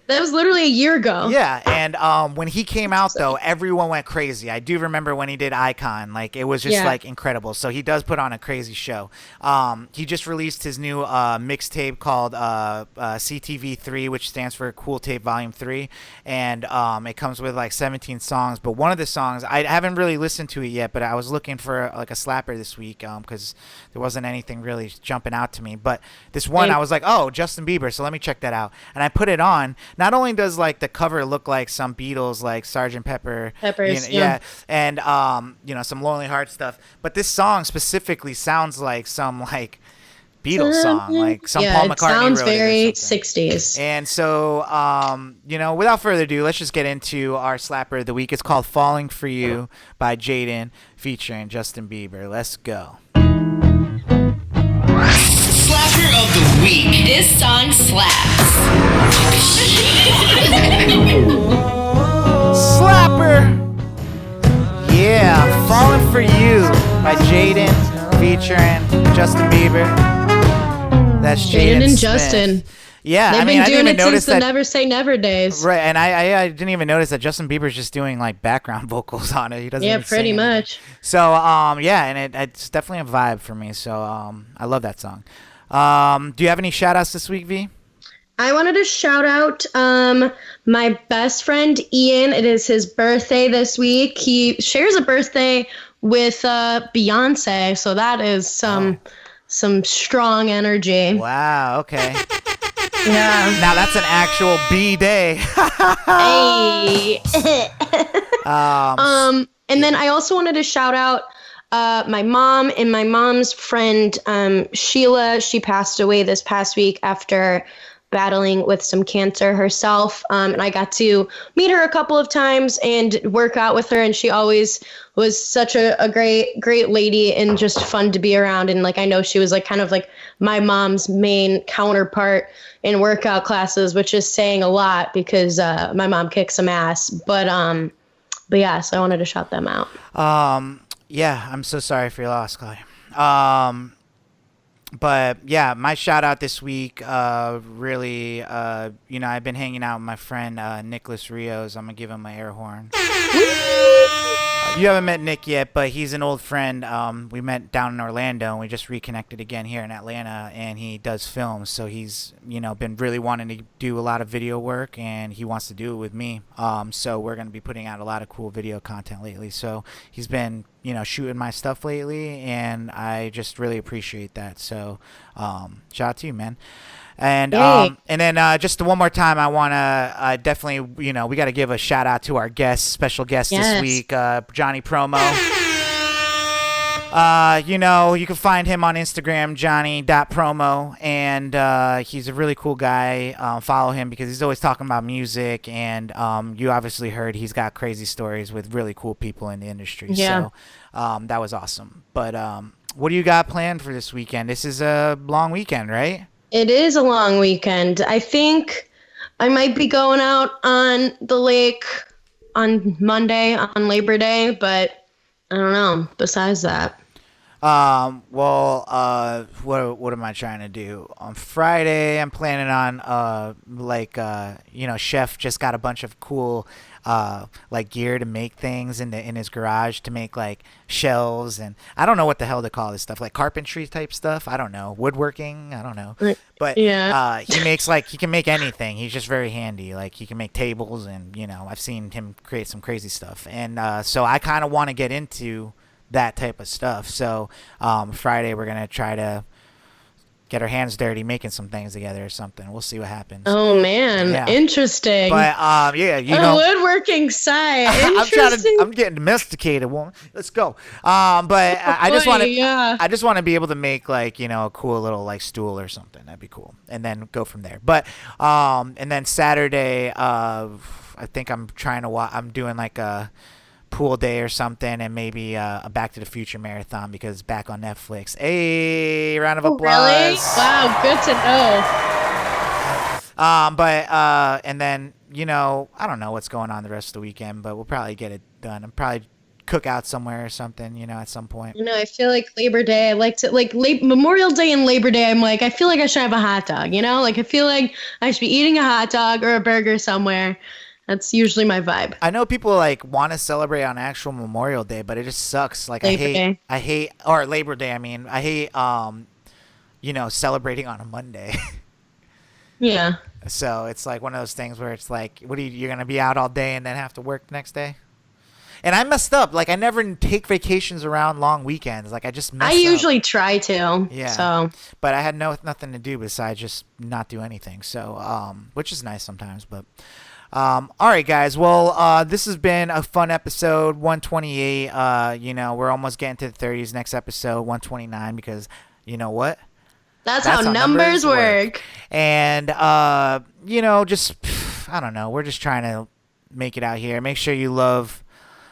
That was literally a year ago. Yeah, and when he came out, though, everyone went crazy. I do remember when he did Icon. Like, it was just, like, incredible. So he does put on a crazy show. He just released his new mixtape called CTV3, which stands for Cool Tape Volume 3. And it comes with, like, 17 songs. But one of the songs, I haven't really listened to it yet, but I was looking for, like, a slapper this week because there wasn't anything really jumping out to me. But this one, I was like, oh, Justin Bieber, so let me check that out. And I put it on. Not only does, like, the cover look like some Beatles, like Sgt. Peppers, and some Lonely Heart stuff, but this song specifically sounds like some, like, Beatles song, like some Paul McCartney it sounds wrote very it or something. 60s. And so, without further ado, let's just get into our slapper of the week. It's called "Falling for You" by Jaden, featuring Justin Bieber. Let's go. Slapper of the week. This song slaps. Slapper! Yeah, "Falling for You" by Jaden, featuring Justin Bieber. That's Jaden and Smith. Justin. Yeah, They've I been doing didn't it even notice since the that. Never Say Never days. Right, and I didn't even notice that Justin Bieber's just doing, like, background vocals on it. He doesn't. Yeah, even pretty sing much. anything. So and it's definitely a vibe for me. So I love that song. Do you have any shout outs this week, V? I wanted to shout out my best friend Ian. It is his birthday this week. He shares a birthday with Beyonce, so that is some strong energy. Wow. Okay. Yeah. Now that's an actual B day. Hey. And then I also wanted to shout out my mom and my mom's friend Sheila. She passed away this past week after battling with some cancer herself. And I got to meet her a couple of times and work out with her. And she always was such a great lady and just fun to be around. And like, I know she was like kind of like my mom's main counterpart in workout classes, which is saying a lot because my mom kicks some ass. But yeah, so I wanted to shout them out. Yeah, I'm so sorry for your loss, Chloe. But yeah, my shout out this week, really, I've been hanging out with my friend Nicholas Rios. I'm gonna give him my air horn. You haven't met Nick yet, but he's an old friend. We met down in Orlando, and we just reconnected again here in Atlanta, and he does films. So he's, been really wanting to do a lot of video work, and he wants to do it with me. So we're going to be putting out a lot of cool video content lately. So he's been, shooting my stuff lately, and I just really appreciate that. So shout out to you, man. And then just one more time, I want to definitely, we got to give a shout out to our special guest this week, Johnny Promo. You can find him on Instagram, johnny.promo, and he's a really cool guy. Follow him because he's always talking about music, and you obviously heard he's got crazy stories with really cool people in the industry. Yeah. So that was awesome. But what do you got planned for this weekend? This is a long weekend, right? It is a long weekend. I think I might be going out on the lake on Monday, on Labor Day, but I don't know. Besides that. What am I trying to do? On Friday, I'm planning on, Chef just got a bunch of cool, gear to make things in his garage to make, shelves, and I don't know what the hell to call this stuff, like carpentry type stuff. I don't know. Woodworking. I don't know. But, yeah. He makes, he can make anything. He's just very handy. He can make tables, and, I've seen him create some crazy stuff. And, so I kind of want to get into that type of stuff. So Friday we're gonna try to get our hands dirty making some things together or something. We'll see what happens. Oh man, Yeah. Interesting. But yeah, you a know, woodworking side. Interesting. I'm getting domesticated, woman. Let's go. But I just want to, yeah. I just want to be able to make like, you know, a cool little like stool or something. That'd be cool, and then go from there. But and then Saturday, I think I'm trying to I'm doing like a pool day or something, and maybe a Back to the Future marathon because it's back on Netflix. Hey, round of applause. Really? Wow, good to know. But and then, you know, I don't know what's going on the rest of the weekend, but we'll probably get it done and probably cook out somewhere or something, you know, at some point. You know, I feel like Labor Day, I like to Memorial Day and Labor Day, I'm like, I feel like I should have a hot dog, you know? Like I feel like I should be eating a hot dog or a burger somewhere. That's usually my vibe. I know people like want to celebrate on actual Memorial Day, but it just sucks. Like Labor Day. I hate or Labor Day, I mean. I hate you know, celebrating on a Monday. Yeah. So it's like one of those things where it's like, what are you're going to be out all day and then have to work the next day? And I messed up. Like I never take vacations around long weekends. Like I just messed I up. usually try to. Yeah. So. But I had nothing to do besides just not do anything. So which is nice sometimes, but all right, guys. Well, this has been a fun episode, 128. You know, we're almost getting to the 30s. Next episode, 129, because you know what? That's how numbers work. And, you know, just, I don't know. We're just trying to make it out here. Make sure you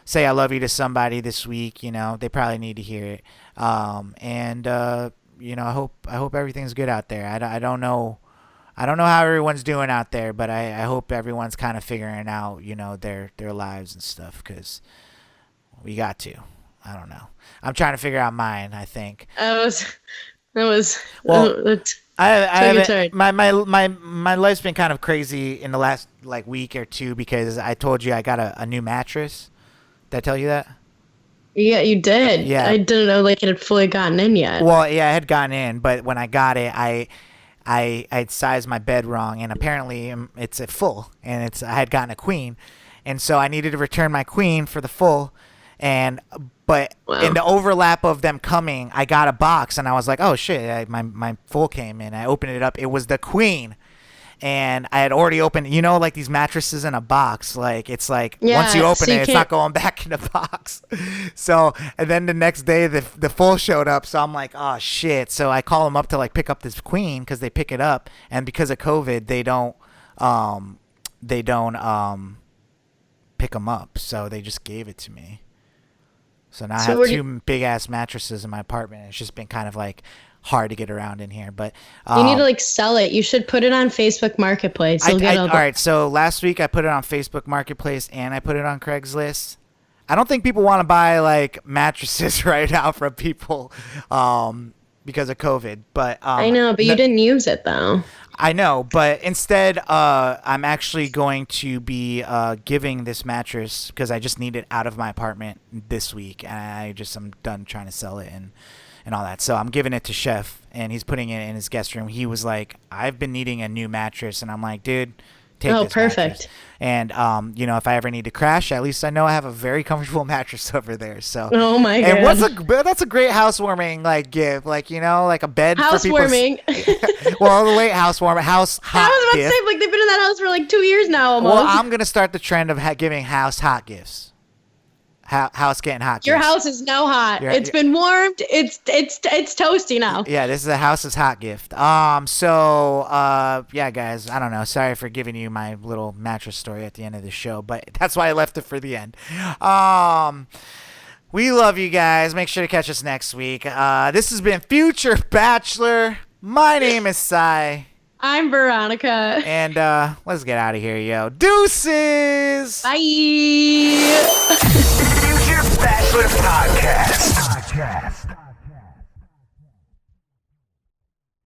say I love you to somebody this week. You know, they probably need to hear it. And, you know, I hope everything's good out there. I don't know. I don't know how everyone's doing out there, but I hope everyone's kind of figuring out, you know, their lives and stuff, because we got to. I don't know. I'm trying to figure out mine, I think. Well, I haven't, my life's been kind of crazy in the last like week or two because I told you I got a new mattress. Did I tell you that? Yeah, you did. Yeah. I didn't know like it had fully gotten in yet. Well, yeah, I had gotten in, but when I got it, I'd sized my bed wrong, and apparently it's a full, and I had gotten a queen, and so I needed to return my queen for the full, but in the overlap of them coming, I got a box, and I was like, oh shit, my full came in. I opened it up, it was the queen, and I had already opened, you know, like these mattresses in a box, like it's like once you open it, it's not going back in the box. So, and then the next day the full showed up, so I'm like, oh shit. So I call them up to like pick up this queen because they pick it up, and because of COVID they don't pick them up, so they just gave it to me. So now I have two big ass mattresses in my apartment. It's just been kind of like hard to get around in here, but you need to like sell it. You should put it on Facebook Marketplace. All right, so last week I put it on Facebook Marketplace and I put it on Craigslist. I don't think people want to buy like mattresses right now from people because of COVID, but I know, but you didn't use it though. I know, but instead I'm actually going to be giving this mattress because I just need it out of my apartment this week, and I'm done trying to sell it and all that. So I'm giving it to Chef, and he's putting it in his guest room. He was like, I've been needing a new mattress, and I'm like, dude, take this perfect mattress. And you know, if I ever need to crash, at least I know I have a very comfortable mattress over there. So oh my god, and that's a great housewarming like gift, like, you know, like a bed housewarming. Well, the late housewarming house hot. I was about gift. to say, like, they've been in that house for like 2 years now almost. Well, I'm gonna start the trend of giving house hot gifts. House getting hot. Your house is now hot. It's been warmed. It's toasty now. Yeah, this is a house's hot gift. So yeah, guys, I don't know. Sorry for giving you my little mattress story at the end of the show, but that's why I left it for the end. We love you guys. Make sure to catch us next week. This has been Future Bachelor. My name is Sai. I'm Veronica. And let's get out of here, yo. Deuces. Bye. Future Bachelor Podcast.